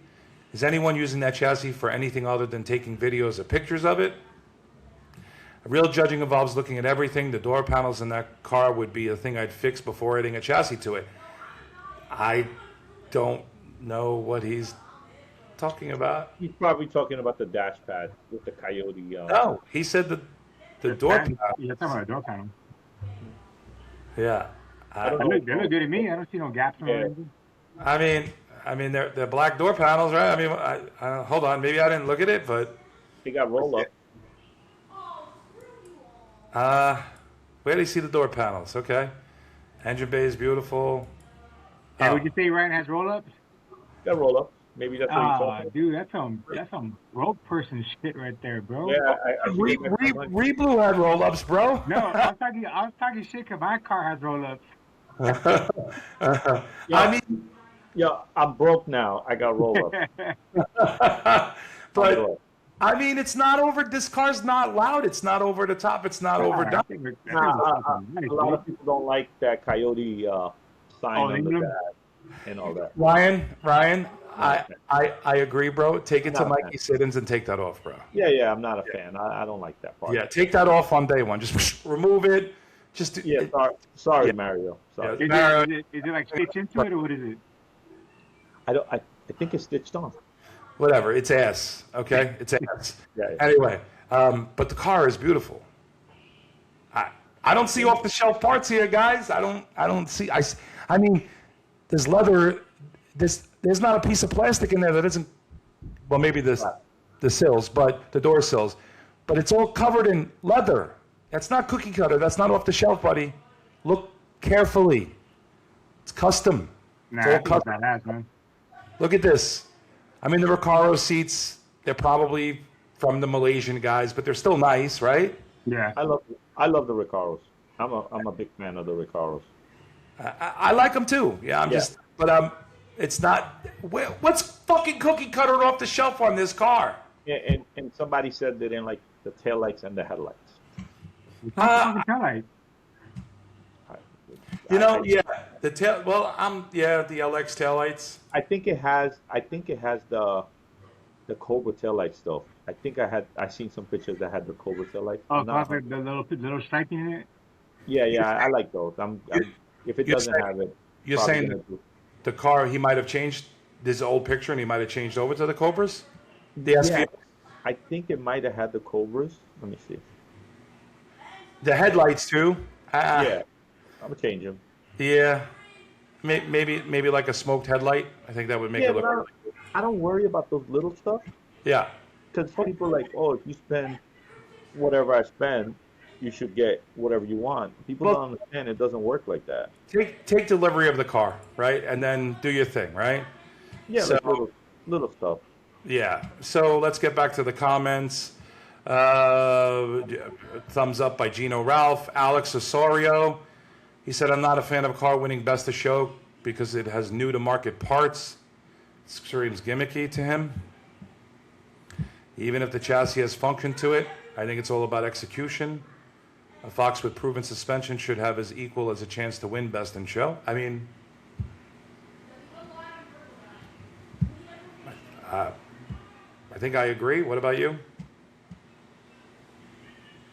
Is anyone using that chassis for anything other than taking videos or pictures of it? Real judging involves looking at everything. The door panels in that car would be a thing I'd fix before adding a chassis to it. I don't know what he's talking about. He's probably talking about the dash pad with the Coyote. No, he said the door panel. You're talking about a door panel. Yeah. They look good to me. I don't see no gaps in anything. I mean, they're black door panels, right? I mean, hold on, maybe I didn't look at it, but they got roll up. Where do you see the door panels? Okay, engine bay is beautiful. Yeah, would you say Ryan has roll ups? Got roll up. Maybe that's what he's talking. Dude, that's some road person shit right there, bro. Yeah, Reblue had roll ups, bro. No, I was talking shit because my car has roll ups. I mean, I'm broke now. I got roll up. But I mean, it's not over. This car's not loud. It's not over the top. It's not overdone. A lot of people don't like that Coyote sign on the back and all that. Ryan, I agree, bro. Take it to Mikey Siddons and take that off, bro. Yeah, I'm not a fan. I don't like that part. Yeah, take that off on day one. Just remove it. Sorry, Mario. Sorry. Is it like stitched into it, or what is it? I think it's stitched on. Whatever. It's ass. Okay, it's ass. Yeah. Anyway, but the car is beautiful. I don't see off the shelf parts here, guys. I don't see. I mean, there's leather. There's not a piece of plastic in there that isn't. Well, maybe the sills, but the door sills, but it's all covered in leather. That's not cookie cutter. That's not off the shelf, buddy. Look carefully. It's custom. Nah, it's all custom. Badass, man. Look at this. I mean, the Recaro seats, they're probably from the Malaysian guys, but they're still nice, right? Yeah. I love the Recaros. I'm a big fan of the Recaros. I like them too. Yeah, it's not. What's fucking cookie cutter off the shelf on this car? Yeah, and somebody said they didn't like the taillights and the headlights. Uh, I yeah, the tail. Well, the LX taillights. I think it has. I think it has the Cobra taillights though. I seen some pictures that had the Cobra taillights. Oh, I'm not. cause like the little striping in it. Yeah, I like those. You- If it You're doesn't saying, have it, you're probably saying gonna do. the car he might have changed this old picture and he might have changed over to the Cobras. The Yeah, SVX. I think it might have had the Cobras. Let me see. The headlights too. Yeah, I'm gonna change them. Yeah. Maybe like a smoked headlight. I think that would make Yeah, it but look. I don't worry about those little stuff Yeah. because people are like, oh, if you spend whatever I spend, you should get whatever you want. People Well, don't understand it doesn't work like that. take delivery of the car, right, and then do your thing, right? Yeah, So like little stuff. yeah. So let's get back to the comments. Thumbs up by Gino Ralph. Alex Osorio. He said, I'm not a fan of a car winning Best of Show because it has new to market parts. It seems gimmicky to him. Even if the chassis has function to it, I think it's all about execution. A Fox with proven suspension should have as equal as a chance to win Best in Show. I mean, I think I agree. What about you?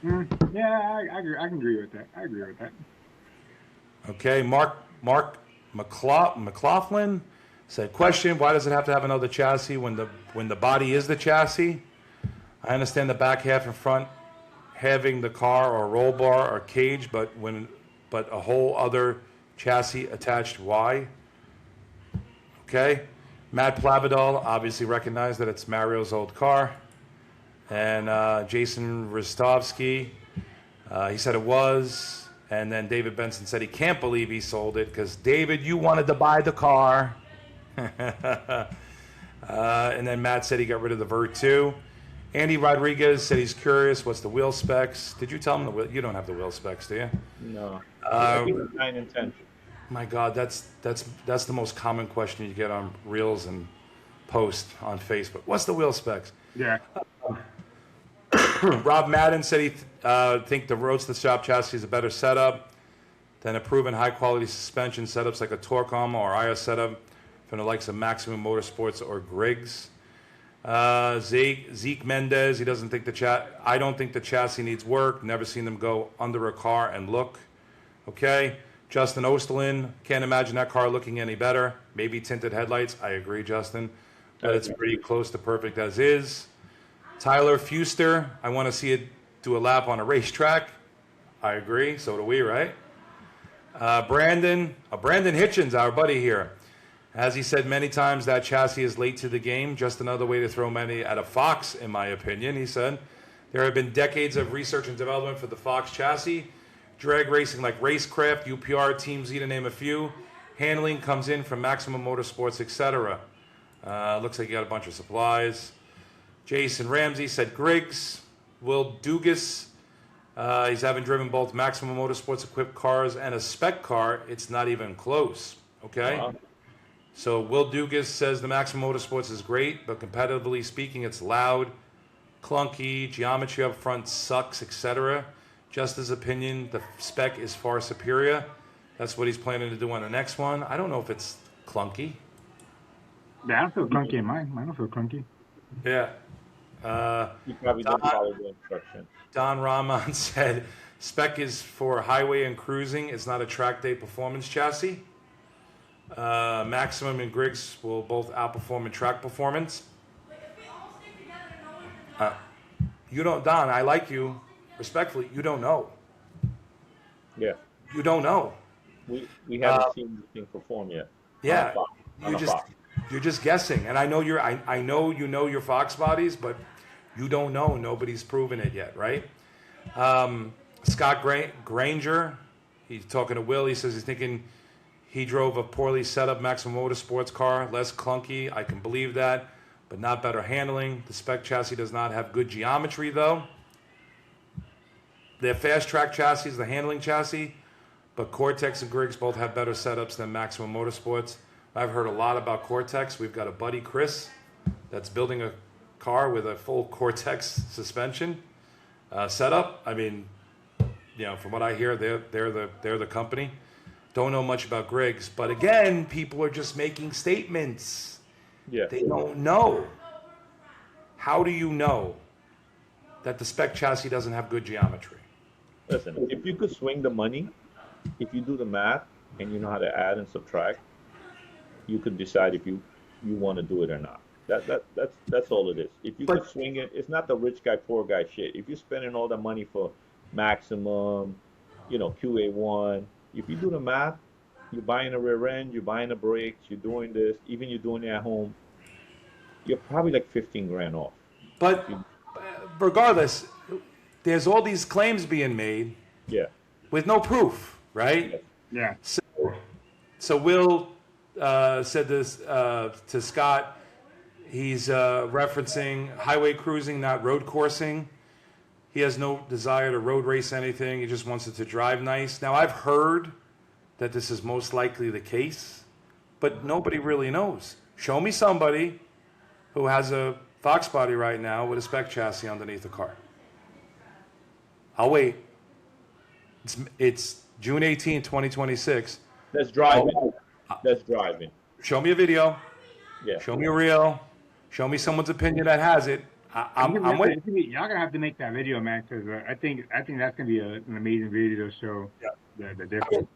Yeah, I agree. I can agree with that. I agree with that. Okay, Mark McLaughlin said, question, why does it have to have another chassis when the body is the chassis? I understand the back half and front having the car or roll bar or cage, but a whole other chassis attached, why? Okay. Matt Plavidal obviously recognized that it's Mario's old car. And Jason Ristovsky, he said it was. And then David Benson said he can't believe he sold it because, David, you wanted to buy the car. And then Matt said he got rid of the Vert too. Andy Rodriguez said he's curious. What's the wheel specs? Did you tell him the wheel? You don't have the wheel specs, do you? No. I think it's 9 and 10. My God, that's the most common question you get on Reels and post on Facebook. What's the wheel specs? Yeah. Rob Madden said he think the Roadster Shop Chassis is a better setup than a proven high-quality suspension setups like a Torcom or IR setup from the likes of Maximum Motorsports or Griggs. Zeke Mendez, he doesn't think I don't think the chassis needs work. Never seen them go under a car and look. Okay. Justin Osterlin, can't imagine that car looking any better. Maybe tinted headlights. I agree, Justin. But it's pretty close to perfect as is. Tyler Fuster, I want to see it do a lap on a racetrack. I agree. So do we, right? Brandon Hitchens, our buddy here. As he said many times, that chassis is late to the game. Just another way to throw money at a Fox, in my opinion, he said. There have been decades of research and development for the Fox chassis. Drag racing like Racecraft, UPR, Team Z to name a few. Handling comes in from Maximum Motorsports, etc. Looks like you got a bunch of supplies. Jason Ramsey said Griggs. Will Dugas, he's having driven both Maximum Motorsports equipped cars and a spec car. It's not even close. Okay? Wow. So Will Dugas says the Maximum Motorsports is great, but competitively speaking, it's loud, clunky, geometry up front sucks, etc. Just his opinion, the spec is far superior. That's what he's planning to do on the next one. I don't know if it's clunky. Yeah, I don't feel clunky in mine. I don't feel clunky. Yeah. You probably didn't follow the instructions. Don Rahman said, spec is for highway and cruising. It's not a track day performance chassis. Maximum and Griggs will both outperform in track performance. You don't, Don, I like you. Respectfully, you don't know. Yeah. You don't know. We haven't seen the thing perform yet. Yeah. On a Fox. You're just guessing. And I know I know you know your Fox bodies, but you don't know. Nobody's proven it yet, right? Scott Granger, he's talking to Will. He says he's thinking he drove a poorly set up Maximum Motorsports car, less clunky. I can believe that, but not better handling. The spec chassis does not have good geometry, though. They're fast track chassis, the handling chassis, but Cortex and Griggs both have better setups than Maximum Motorsports. I've heard a lot about Cortex. We've got a buddy, Chris, that's building a car with a full Cortex suspension. setup. I mean, from what I hear, they're the company. Don't know much about Griggs, but again, people are just making statements. Yeah. They don't know. How do you know that the spec chassis doesn't have good geometry? Listen, if you could swing the money, if you do the math and you know how to add and subtract, you could decide if you want to do it or not. That's all it is. If you could swing it, it's not the rich guy, poor guy shit. If you're spending all the money for maximum, QA1, if you do the math, you're buying a rear end, you're buying the brakes, you're doing this, even you're doing it at home, you're probably like 15 grand off. But regardless, there's all these claims being made with no proof, right? Yeah. So Will said this to Scott. He's referencing highway cruising, not road coursing. He has no desire to road race anything. He just wants it to drive nice. Now, I've heard that this is most likely the case, but nobody really knows. Show me somebody who has a Foxbody right now with a spec chassis underneath the car. I'll wait. It's June 18, 2026. That's driving. That's driving. Show me a video. Yeah. Show me a reel. Show me someone's opinion that has it. I'm waiting. Y'all gonna have to make that video, man, because I think that's gonna be an amazing video to show the difference.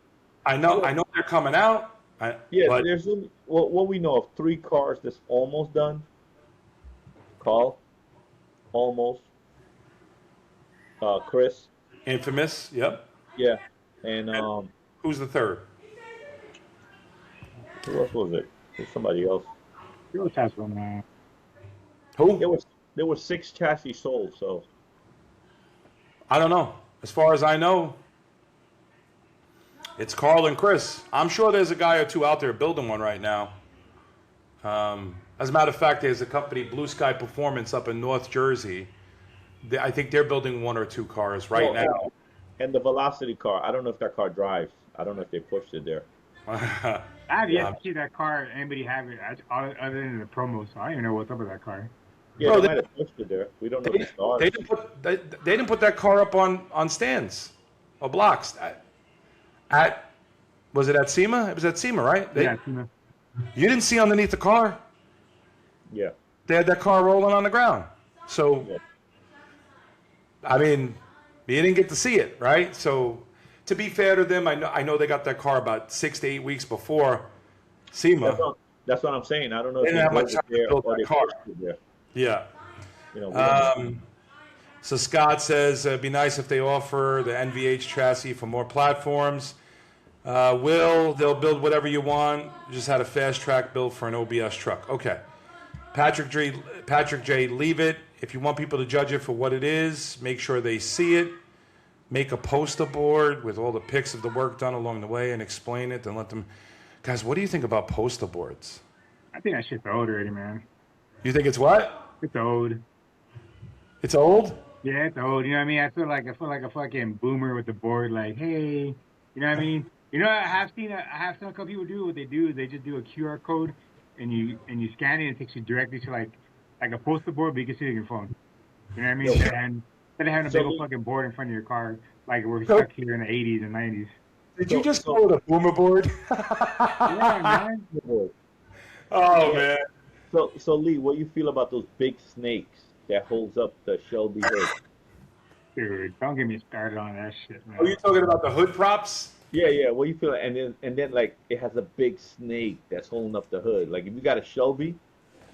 I know they're coming out. But there's what we know of 3 cars that's almost done. Carl, almost. Chris, Infamous. Yep. Yeah, and who's the third? Who else was it? There's somebody else. Who has one? Who? There were 6 chassis sold, so I don't know. As far as I know, it's Carl and Chris. I'm sure there's a guy or two out there building one right now. As a matter of fact, there's a company, Blue Sky Performance, up in North Jersey. I think they're building 1 or 2 cars right now. And the Velocity car, I don't know if that car drives. I don't know if they pushed it there. I have yet to see that car. Anybody have it other than the promo? So I don't even know what's up with that car. Yeah, they might have pushed it there. We don't know the stars. They didn't put that car up on stands or blocks. Was it at SEMA? It was at SEMA, right? SEMA. You didn't see underneath the car? Yeah. They had that car rolling on the ground. So, I mean, you didn't get to see it, right? So, to be fair to them, I know they got that car about 6 to 8 weeks before SEMA. That's what I'm saying. I don't know if they didn't have much time to build that car. There. Yeah. So Scott says it'd be nice if they offer the NVH chassis for more platforms. They'll build whatever you want. You just had a fast track build for an OBS truck. Okay. Patrick J, leave it. If you want people to judge it for what it is, make sure they see it. Make a poster board with all the pics of the work done along the way and explain it. Then let them. Guys, what do you think about poster boards? I think that shit's old already, man. You think it's what? It's old. It's old? Yeah, it's old. You know what I mean? I feel like a fucking boomer with the board. Like, hey, you know what I mean? You know, I have seen a couple people do what they do is they just do a QR code and you scan it and it takes you directly to like a poster board, but you can see it on your phone. You know what I mean? And instead of having a big old fucking board in front of your car, like we're stuck here in the 80s and 90s. Did you just call it a boomer board? Yeah, man. Oh man. So Lee, what do you feel about those big snakes that holds up the Shelby hood? Dude, don't get me started on that shit, man. Are you talking about the hood props? Yeah. What do you feel? And then like it has a big snake that's holding up the hood. Like if you got a Shelby,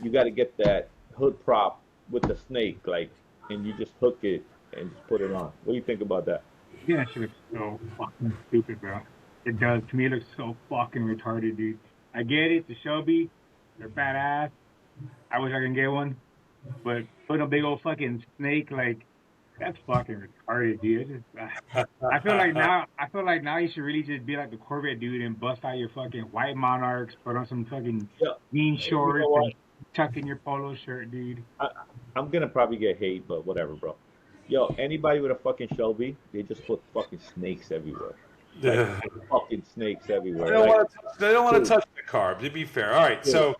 you got to get that hood prop with the snake, like, and you just hook it and just put it on. What do you think about that? Yeah, that shit looks so fucking stupid, bro. It does. To me, it looks so fucking retarded, dude. I get it. The Shelby, they're badass. I wish I could get one. But put a big old fucking snake, like, that's fucking retarded, dude. I feel like now you should really just be like the Corvette dude and bust out your fucking white Monarchs, put on some fucking jean shorts, and tuck in your polo shirt, dude. I'm gonna probably get hate, but whatever, bro. Yo, anybody with a fucking Shelby, they just put fucking snakes everywhere. Like, fucking snakes everywhere. They don't want to touch the car. To be fair, all right. So,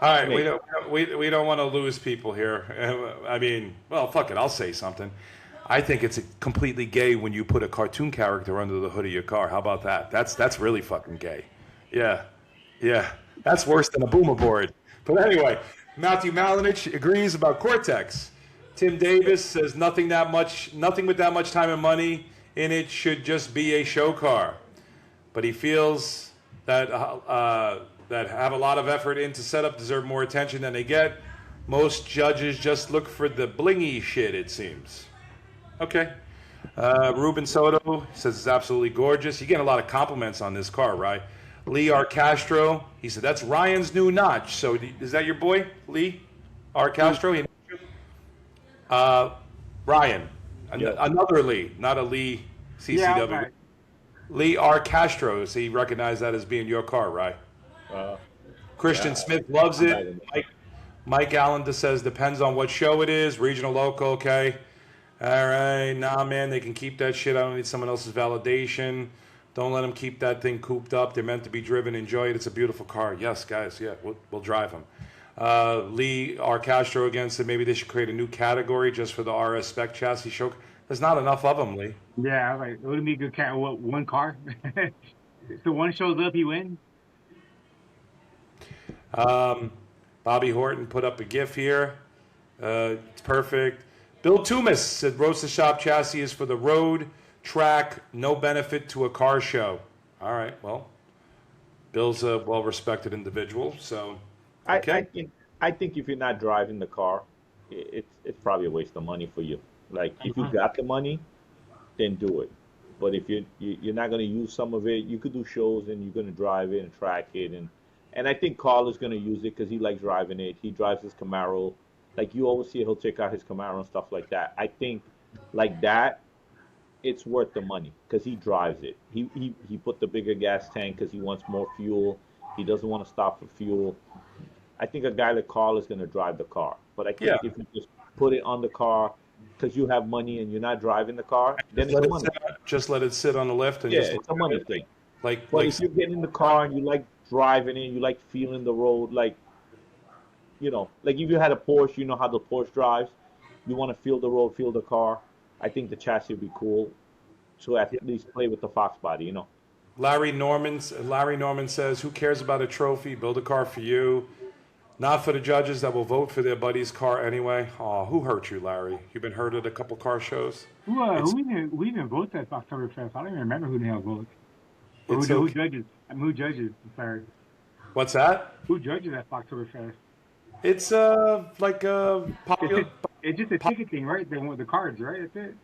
all right, we don't want to lose people here. I mean, well, fuck it. I'll say something. I think it's completely gay when you put a cartoon character under the hood of your car. How about that? That's really fucking gay. Yeah. Yeah. That's worse than a boomer board. But anyway, Matthew Malinich agrees about Cortex. Tim Davis says nothing with that much time and money in it should just be a show car. But he feels that that have a lot of effort into setup deserve more attention than they get. Most judges just look for the blingy shit, it seems. Okay. Ruben Soto says it's absolutely gorgeous. You get a lot of compliments on this car, right? Lee R. Castro, he said, that's Ryan's new notch. So is that your boy, Lee R. Castro? Ryan. Yeah. Another Lee, not a Lee CCW. Yeah, okay. Lee R. Castro, so he recognized that as being your car, right? Christian Smith loves it. Mike Allen says depends on what show it is, regional, local, okay. All right, nah, man, they can keep that shit. I don't need someone else's validation. Don't let them keep that thing cooped up. They're meant to be driven. Enjoy it. It's a beautiful car. Yes, guys, yeah, we'll drive them. Lee R. Castro again said maybe they should create a new category just for the RS Spec Chassis show. There's not enough of them, Lee. Yeah, like it wouldn't be a good one car. So one shows up, he wins. Bobby Horton put up a GIF here. It's perfect. Bill Toomis said Roadster Shop Chassis is for the road, track, no benefit to a car show. All right, well, Bill's a well-respected individual, so okay. I think if you're not driving the car, it's probably a waste of money for you. Like if you got the money, then do it. But if you're not going to use some of it, you could do shows and you're going to drive it and track it, and I think Carl is going to use it because he likes driving it. He drives his Camaro. Like you always see, he'll check out his Camaro and stuff like that. I think like that, it's worth the money because he drives it. He put the bigger gas tank because he wants more fuel. He doesn't want to stop for fuel. I think a guy like Carl is going to drive the car. But I think if you just put it on the car because you have money and you're not driving the car, then it's money. Just let it sit on the lift and it's a money thing. But if you get in the car and you like driving it, you like feeling the road, like if you had a Porsche, you know how the Porsche drives. You want to feel the road, feel the car. I think the chassis would be cool to at least play with the Foxbody, Larry Norman says, who cares about a trophy? Build a car for you. Not for the judges that will vote for their buddy's car anyway. Oh, who hurt you, Larry? You've been hurt at a couple car shows? Who even votes at Oktoberfest? I don't even remember who the hell votes. Who judges? Who judges? I'm sorry. What's that? Who judges at Oktoberfest? It's like a popular. It's just a ticket thing, right? They want the cards, right? That's it.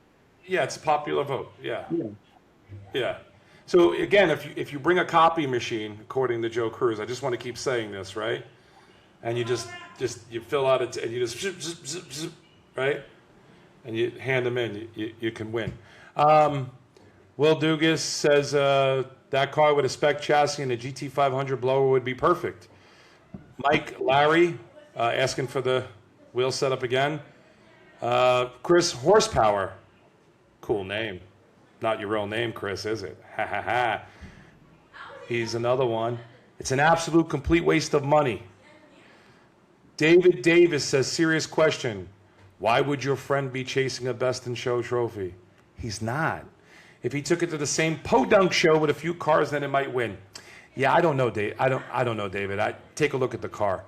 Yeah, it's a popular vote. Yeah. So again, if you bring a copy machine, according to Joe Cruz, I just want to keep saying this, right? And you just you fill out it and you just zip, zip, zip, zip, right? And you hand them in, you can win. Will Dugas says that car with a spec chassis and a GT500 blower would be perfect. Mike Larry asking for the wheel setup again. Chris Horsepower, cool name. Not your real name, Chris, is it? Ha ha ha. He's another one. It's an absolute complete waste of money. David Davis says, serious question. Why would your friend be chasing a Best in Show trophy? He's not. If he took it to the same podunk show with a few cars, then it might win. Yeah, I don't know, Dave. I don't know, David. Take a look at the car.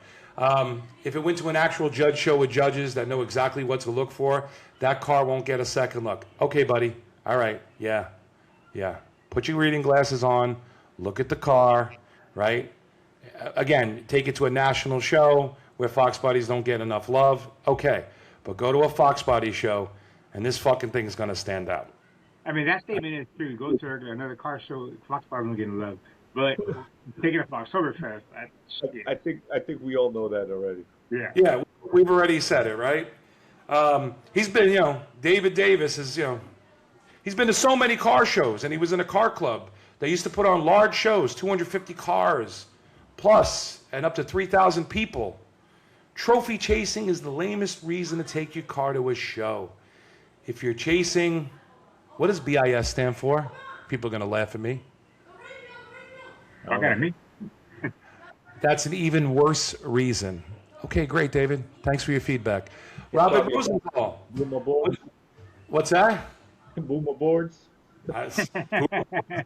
If it went to an actual judge show with judges that know exactly what to look for, that car won't get a second look. Okay, buddy. All right. Yeah. Put your reading glasses on. Look at the car, right? Again, take it to a national show where Foxbodies don't get enough love. Okay. But go to a Foxbody show, and this fucking thing is going to stand out. I mean, that statement is true. Go to another car show, Foxbody don't get love. But taking it for Oktoberfest, I think we all know that already. Yeah, we've already said it, right? He's been, David Davis is, he's been to so many car shows, and he was in a car club. They used to put on large shows, 250 cars plus, and up to 3,000 people. Trophy chasing is the lamest reason to take your car to a show. If you're chasing, what does BIS stand for? People are going to laugh at me. Okay, me. That's an even worse reason. Okay, great, David. Thanks for your feedback. Robert Rosenthal. What's that? Boomer boards. Robert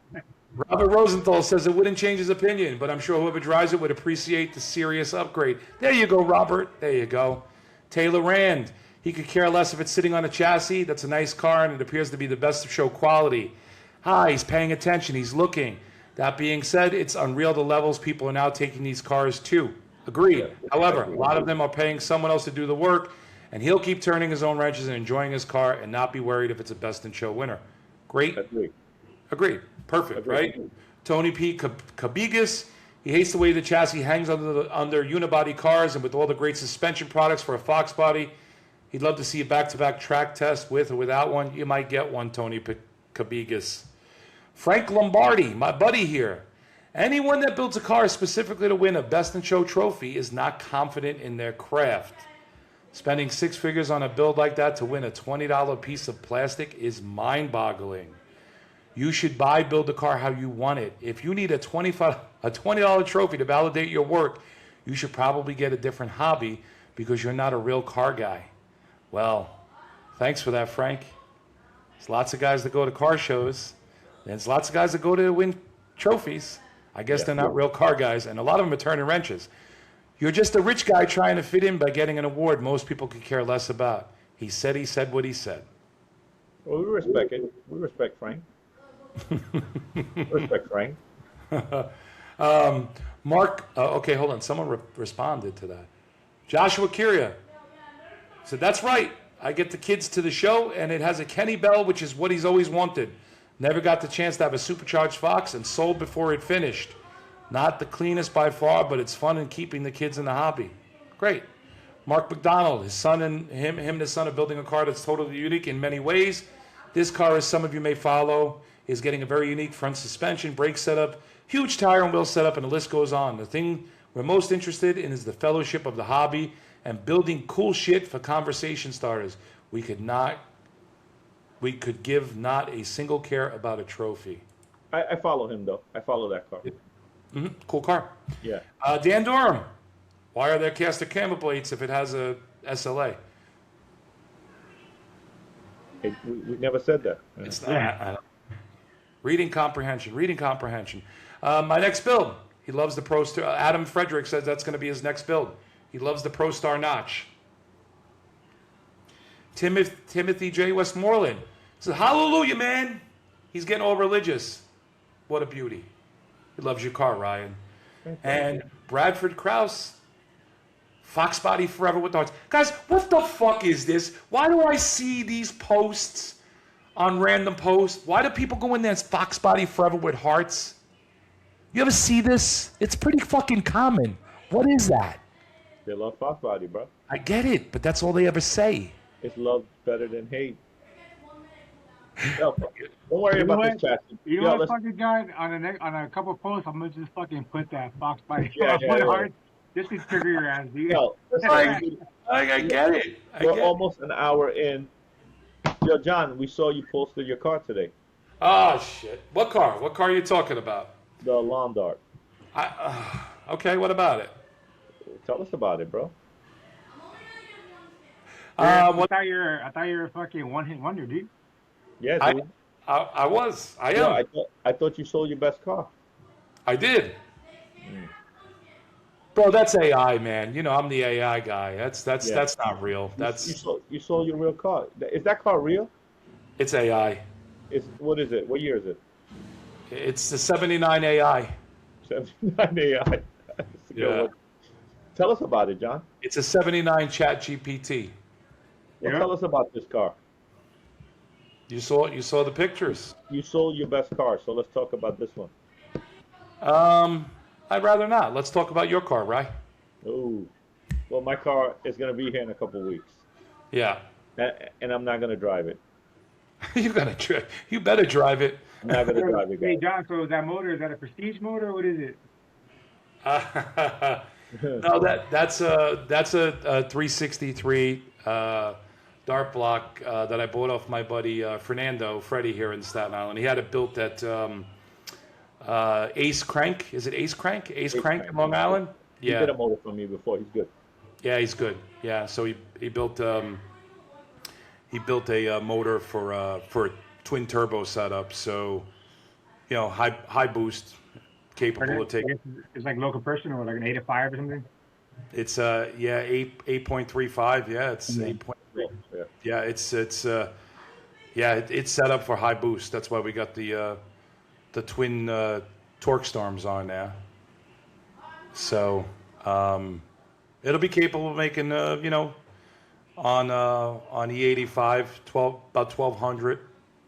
Rosenthal says it wouldn't change his opinion, but I'm sure whoever drives it would appreciate the serious upgrade. There you go, Robert. There you go. Taylor Rand. He could care less if it's sitting on a chassis. That's a nice car, and it appears to be the best of show quality. Hi, he's paying attention. He's looking. That being said, it's unreal the levels people are now taking these cars to. Agreed. However, a lot of them are paying someone else to do the work, and he'll keep turning his own wrenches and enjoying his car and not be worried if it's a best in show winner. Great. Agreed. Perfect, right? Tony P. Cabigas. He hates the way the chassis hangs under unibody cars, and with all the great suspension products for a Foxbody, he'd love to see a back-to-back track test with or without one. You might get one, Tony Cabigas. Frank Lombardi, my buddy here. Anyone that builds a car specifically to win a Best in Show trophy is not confident in their craft. Spending six figures on a build like that to win a $20 piece of plastic is mind-boggling. You should build the car how you want it. If you need a $20 trophy to validate your work, you should probably get a different hobby because you're not a real car guy. Well, thanks for that, Frank. There's lots of guys that go to car shows. There's lots of guys that go to win trophies. I guess they're not real car guys, and a lot of them are turning wrenches. You're just a rich guy trying to fit in by getting an award most people could care less about. He said what he said. Well, we respect it. We respect Frank. Respect Frank. Mark, okay, hold on. Someone responded to that. Joshua Kiria said, that's right. I get the kids to the show, and it has a Kenny Bell, which is what he's always wanted. Never got the chance to have a supercharged Fox and sold before it finished. Not the cleanest by far, but it's fun in keeping the kids in the hobby. Great. Mark McDonald, his son and him and his son are building a car that's totally unique in many ways. This car, as some of you may follow, is getting a very unique front suspension, brake setup, huge tire and wheel setup, and the list goes on. The thing we're most interested in is the fellowship of the hobby and building cool shit for conversation starters. We could give not a single care about a trophy. I follow him, though. I follow that car. Mm-hmm. Cool car. Yeah. Dan Durham, why are there caster camber plates if it has a SLA? We never said that. It's not. Reading comprehension. My next build. He loves the Pro Star. Adam Frederick says that's going to be his next build. He loves the Pro Star notch. Timothy J. Westmoreland says, hallelujah, man. He's getting all religious. What a beauty. He loves your car, Ryan. And Bradford Krause, Foxbody Forever with the Hearts. Guys, what the fuck is this? Why do I see these posts on random posts? Why do people go in there and Foxbody Forever with Hearts? You ever see this? It's pretty fucking common. What is that? They love Foxbody, bro. I get it, but that's all they ever say. It's love better than hate. No, don't worry about this chassis. You know what, fucking guy, on a couple of posts, I'm gonna just fucking put that Foxbody Heart just to trigger your ass, dude. No, I get it. We're almost an hour in. Yo, John, we saw you posted your car today. Oh, shit. What car? What car are you talking about? The lawn dart. Okay, what about it? Tell us about it, bro. I thought you were a fucking one-hit wonder, dude. Yeah, dude. I was. I am. I thought you sold your best car. I did. Bro, that's AI, man. You know, I'm the AI guy. That's not real. You sold your real car. Is that car real? It's AI. What is it? What year is it? It's the 79 AI. 79 AI. Yeah. Tell us about it, John. It's a 79 Chat GPT. Well, tell us about this car. You saw the pictures. You sold your best car, so let's talk about this one. I'd rather not. Let's talk about your car, right? Oh, well, my car is going to be here in a couple weeks. Yeah. And I'm not going to drive it. You better drive it. I'm not going to drive it, guys. Hey, John, so is that a prestige motor, or what is it? No, that's a 363 dart block that I bought off my buddy Freddie here in Staten Island. He had it built at Ace Crank. Is it Ace Crank? Ace Crank in Long Island? Yeah. He did a motor for me before. He's good. Yeah, he's good. Yeah, so he built he built a motor for a twin turbo setup. So, high boost, capable of taking. It's like low compression or like an 8 to 5 or something. It's 8.35. Yeah, it's 8.3. Yeah, it's set up for high boost. That's why we got the twin torque storms on there. So it'll be capable of making on E85 about 1,200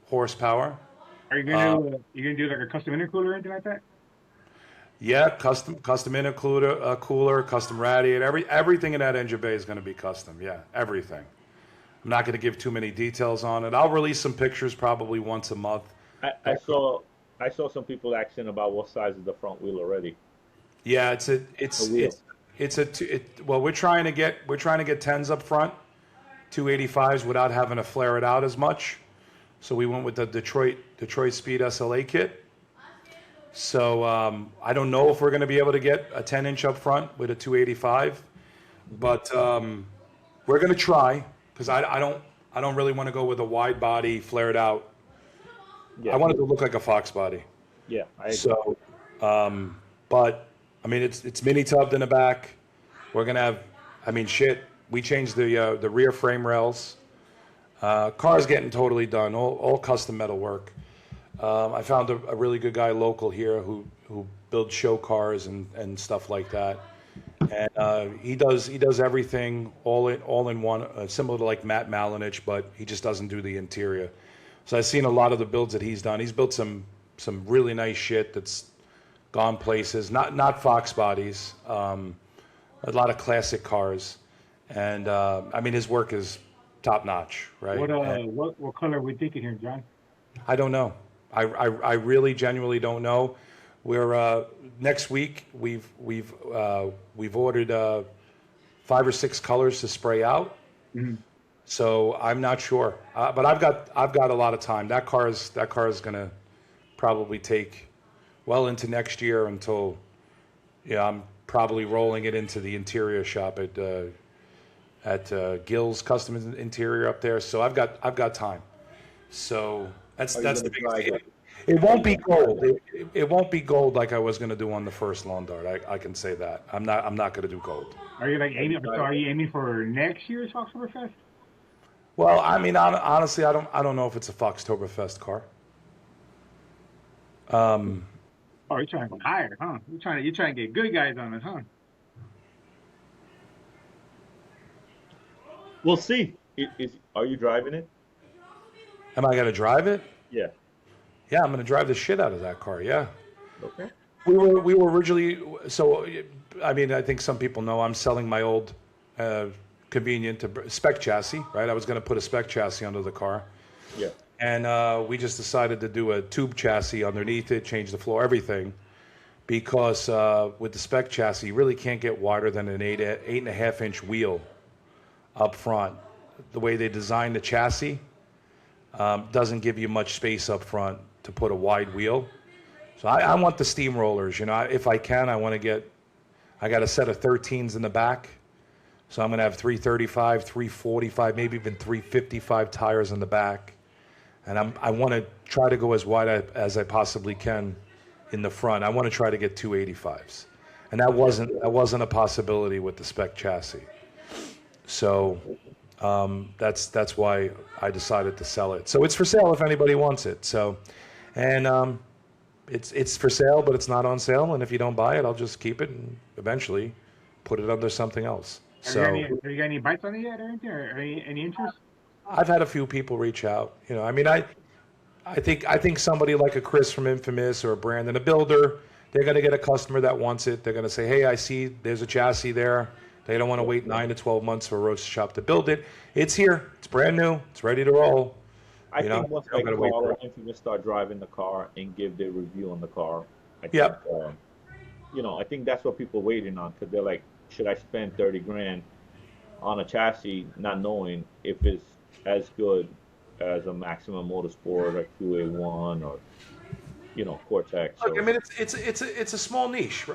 horsepower. Are you gonna do like a custom intercooler or anything like that? Yeah, custom intercooler, cooler, custom radiator, everything in that engine bay is going to be custom. Yeah, everything. I'm not going to give too many details on it. I'll release some pictures probably once a month. I saw some people asking about what size is the front wheel already. Yeah, well, we're trying to get 10s up front, 285s without having to flare it out as much. So we went with the Detroit Speed SLA kit. So I don't know if we're going to be able to get a 10-inch up front with a 285, but we're going to try because I don't really want to go with a wide body flared out. Yeah. I want it to look like a Fox body. Yeah, I agree. So, but I mean it's mini tubbed in the back. We're gonna have, we changed the rear frame rails. Car's getting totally done, all custom metal work. I found a really good guy local here who builds show cars and stuff like that. And he does everything all in one, similar to like Matt Malinich, but he just doesn't do the interior. So I've seen a lot of the builds that he's done. He's built some really nice shit that's gone places. Not Fox bodies, a lot of classic cars, and his work is top notch, right? What color are we thinking here, John? I don't know. I really genuinely don't know. We're next week. We've ordered 5 or 6 colors to spray out. Mm-hmm. So I'm not sure, but I've got a lot of time. That car is gonna probably take well into next year until I'm probably rolling it into the interior shop at Gill's Custom Interior up there. So I've got time. So that's the biggest thing. It won't be gold. It won't be gold like I was going to do on the first lawn dart. I can say that. I'm not going to do gold. Are you aiming for next year's Foxtoberfest? Well, honestly, I don't know if it's a Foxtoberfest car. Oh, you're trying to go higher, huh? You're trying to get good guys on it, huh? We'll see. Are you driving it? Am I going to drive it? Yeah. Yeah, I'm going to drive the shit out of that car. Yeah. Okay. We were originally, so I think some people know I'm selling my old convenient spec chassis, right? I was going to put a spec chassis under the car. Yeah. And we just decided to do a tube chassis underneath it, change the floor, everything, because with the spec chassis, you really can't get wider than an 8.5-inch wheel up front. The way they designed the chassis doesn't give you much space up front to put a wide wheel. So I want the steamrollers, if I can, I got a set of 13s in the back. So I'm going to have 335, 345, maybe even 355 tires in the back. And I want to try to go as wide as I possibly can in the front. I want to try to get 285s. And that wasn't a possibility with the spec chassis. So that's why I decided to sell it. So it's for sale if anybody wants it. So, and it's for sale, but it's not on sale. And if you don't buy it, I'll just keep it and eventually put it under something else. Have you got any bites on it yet or anything? Or any interest? I've had a few people reach out. I think somebody like a Chris from Infamous or a Brandon, a builder, they're going to get a customer that wants it. They're going to say, hey, I see there's a chassis there. They don't want to wait 9 to 12 months for a Roadster Shop to build it. It's here. It's brand new. It's ready to roll. I think once they call Infamous start driving the car and give their review on the car, I think that's what people are waiting on, because they're like, should I spend $30,000 on a chassis not knowing if it's as good as a Maximum Motorsport or QA1 or Cortex? Look, it's a small niche,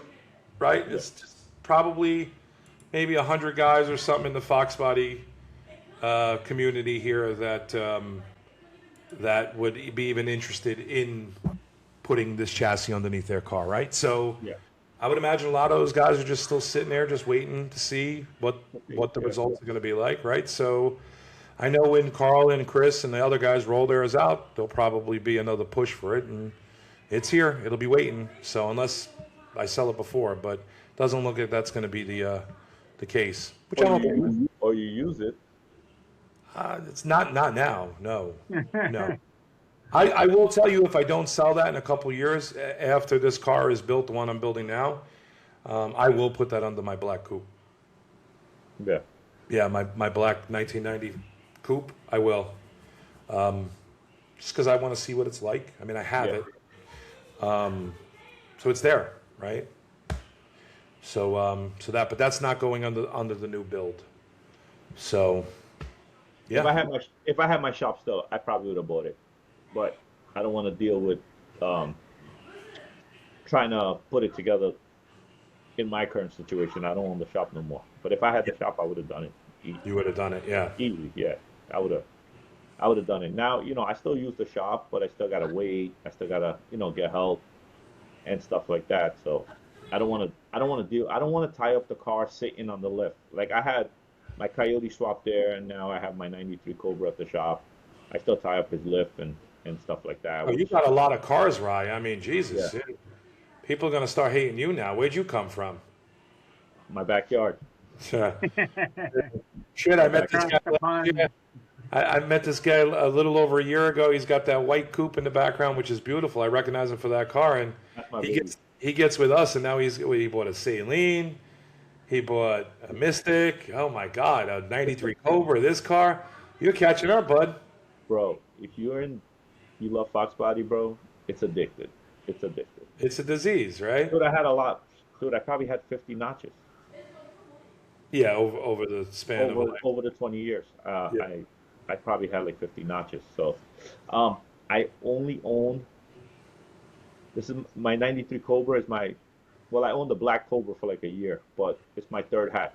right? Yeah. It's just probably maybe 100 guys or something in the Foxbody community here that that would be even interested in putting this chassis underneath their car, right? So Yeah. I would imagine a lot of those guys are just still sitting there, just waiting to see what the results are going to be like, right? So I know when Carl and Chris and the other guys roll theirs out, there'll probably be another push for it, and it's here. It'll be waiting. So unless I sell it before, but it doesn't look like that's going to be the case. Which I don't think. Or you use it. It's not now. No, no. I will tell you, if I don't sell that in a couple years after this car is built, the one I'm building now, I will put that under my black coupe. Yeah. Yeah, my black 1990 coupe, I will. Just because I want to see what it's like. I mean, I have it. So it's there, right? So but that's not going under the new build. So, yeah. If I had my shop still, I probably would have bought it, but I don't want to deal with trying to put it together in my current situation. I don't own the shop no more. But if I had the shop, I would have done it. Easy. You would have done it, yeah. Easy, yeah. I would have done it. Now, I still use the shop, but I still gotta wait. I still gotta, get help and stuff like that. So I don't want to tie up the car sitting on the lift. Like I had my Coyote swap there, and now I have my 93 Cobra at the shop. I still tie up his lift and stuff like that. Oh, you got a lot of cars, Rye. I mean, Jesus. Yeah. People are going to start hating you now. Where'd you come from? My backyard. Shit, I met this guy. I met this guy a little over a year ago. He's got that white coupe in the background, which is beautiful. I recognize him for that car. And he gets with us, and now he bought a Saline. He bought a Mystic. Oh, my God, a 93 Cobra. This car. You're catching up, bud. Bro, if you love Foxbody, bro, it's addicted. It's addictive. It's a disease, right? Dude, I had a lot. Dude, I probably had 50 notches. Yeah, over the span of over the 20 years. Yeah. I probably had like 50 notches. So I only owned, this is my 93 Cobra is I owned the black Cobra for like a year, but it's my third hatch.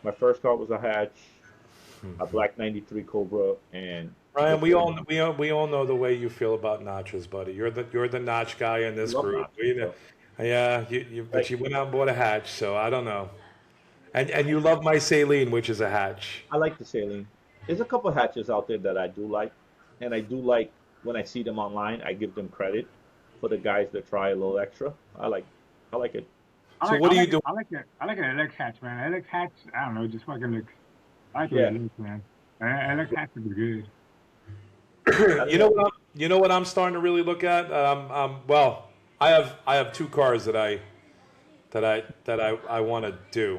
My first car was a hatch, a black 93 Cobra, and Ryan, we all know the way you feel about notches, buddy. You're the notch guy in this group. Notches, yeah, but you went out and bought a hatch, so I don't know. And you love my Saline, which is a hatch. I like the Saline. There's a couple of hatches out there that I do like, and I do like when I see them online. I give them credit for the guys that try a little extra. I like it. So what do you do? I like an LX hatch, man. LX hatch, I don't know, just fucking looks. I like the LX, man. LX hatch would be good. You know what I'm starting to really look at. Well, I have two cars that I want to do.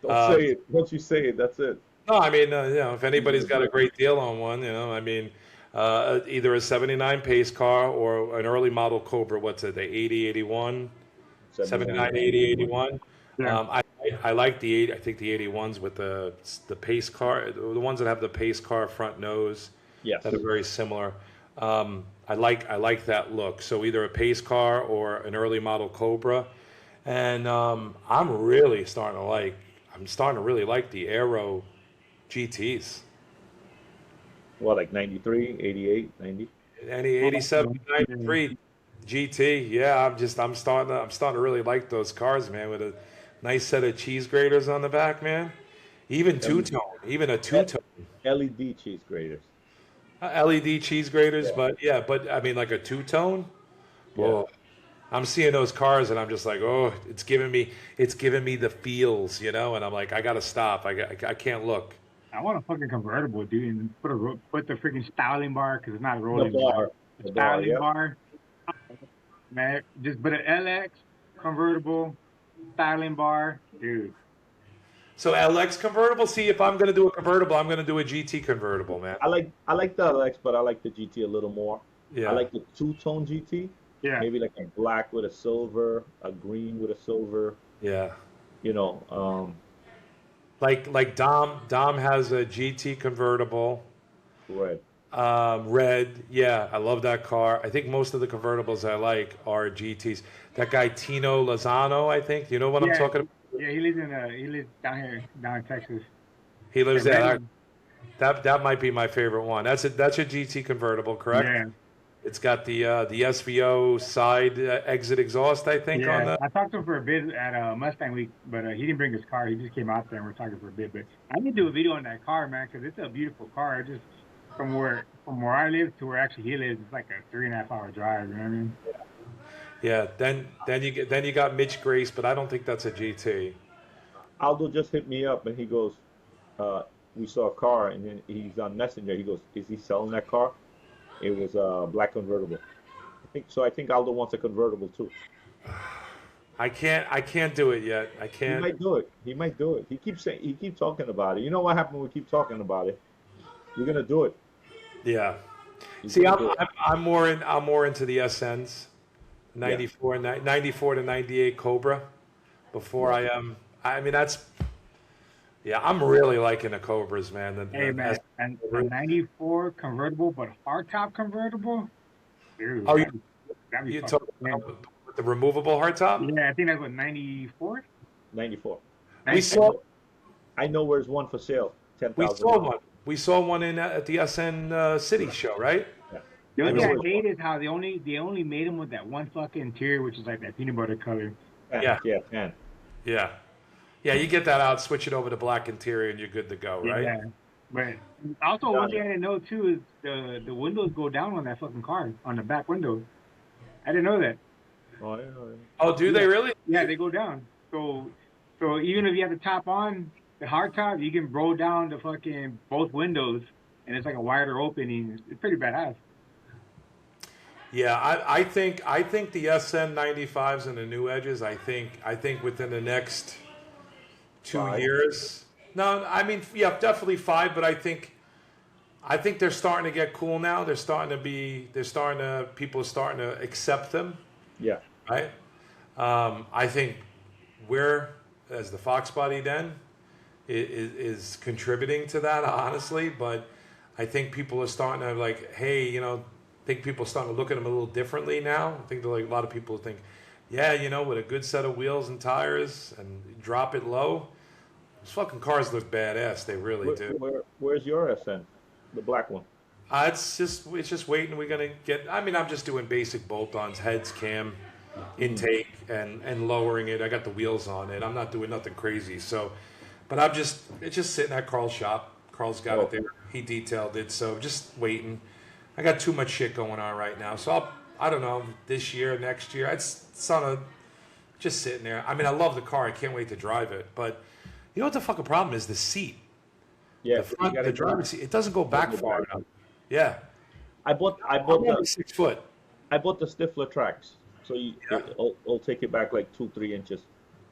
Don't say it. Once you say it, that's it. No, I mean, if anybody's got a great deal on one, I mean, either a 79 pace car or an early model Cobra. What's it? The 80, 81, 79, 80, 81. Yeah. I like the 80. I think the 81s with the pace car, the ones that have the pace car front nose. Yes. That are very similar. I like that look. So either a pace car or an early model Cobra, and I'm really starting to really like the Aero GTs. What, like 93, 88, 90? 87, 93 GT. Yeah, I'm starting to really like those cars, man. With a nice set of cheese graters on the back, man. Even two-tone, even a two-tone. LED cheese graters. LED cheese graters, yeah. but I mean like a two-tone. Whoa. Yeah. I'm seeing those cars and I'm just like, oh, it's giving me the feels, and I'm like, I gotta stop. I can't look. I want a fucking convertible, dude, and put the freaking styling bar, because it's not a rolling bar. The styling bar. Man, just put an LX convertible styling bar, dude. So LX convertible. See, if I'm gonna do a convertible, I'm gonna do a GT convertible, man. I like the LX, but I like the GT a little more. Yeah. I like the two-tone GT. Yeah. Maybe like a black with a silver, a green with a silver. Yeah. Like Dom has a GT convertible. Red. Red. Yeah, I love that car. I think most of the convertibles I like are GTs. That guy Tino Lozano, I think. You know what I'm talking about? Yeah, he lives down here, down in Texas. He lives there. Red That might be my favorite one. That's a GT convertible, correct? Yeah. It's got the SVO side exit exhaust, I think, on Yeah, the. I talked to him for a bit at Mustang Week, but he didn't bring his car. He just came out there and we're talking for a bit. But I need to do a video on that car, man, because it's a beautiful car. It just from where I live to where actually he lives, it's like a 3.5 hour drive. You know what I mean? Yeah. Then you got Mitch Grace, but I don't think that's a GT. Aldo just hit me up and he goes, we saw a car, and then he's on Messenger. He goes, is he selling that car? It was a black convertible. I think Aldo wants a convertible too. I can't do it yet. I He can't. might do it. He might do it. He keeps talking about it. You know what happened when we keep talking about it? We're gonna do it. Yeah. He's See, gonna do it. I'm more into the SNs, 94 to 98 Cobra. Before I am. I mean that's. Yeah, I'm really liking the Cobras, man. Hey, man, and a 94 convertible, but hardtop convertible? Dude, Oh, that'd be you fucking talking sick. about with the removable hardtop? Yeah, I think that's what, 94? 94. We saw. I know where's one for sale. 10,000. We saw one. We saw one at the SN City show, right? Yeah. The only I thing know I hate is how they only made them with that one fucking interior, which is like that peanut butter color. Yeah. Yeah, man. Yeah. Yeah, you get that out, switch it over to black interior, and you're good to go, right? Yeah. But also, one thing I didn't know too is the windows go down on that fucking car, on the back window. I didn't know that. Oh, yeah. Oh, do they really? Yeah, they go down. So even if you have the top on, the hard top, you can roll down the fucking both windows, and it's like a wider opening. It's pretty badass. Yeah, I think the SN 95s and the new edges. I think within the next 2 5 years. No, I mean, yeah, definitely 5. But I think they're starting to get cool now. People are starting to accept them. Yeah. Right. I think we're, as the Foxbody Den, is contributing to that, honestly. But I think people are starting to like, hey, I think people are starting to look at them a little differently now. I think a lot of people think, yeah, with a good set of wheels and tires and drop it low, those fucking cars look badass. They really do. Where's your SN? The black one. It's just waiting. We're gonna get. I mean, I'm just doing basic bolt-ons, heads, cam, intake, and lowering it. I got the wheels on it. I'm not doing nothing crazy. So, but it's just sitting at Carl's shop. Carl's got it there. He detailed it. So just waiting. I got too much shit going on right now. So I don't know, this year, next year. It's on a just sitting there. I mean, I love the car. I can't wait to drive it. But you know what the fucking problem is? The seat. Yeah. The front, the driver's seat. It doesn't go back far enough. Yeah. I bought I'm the only 6 foot. I bought the Stifler tracks, so it'll take it back like 2-3 inches.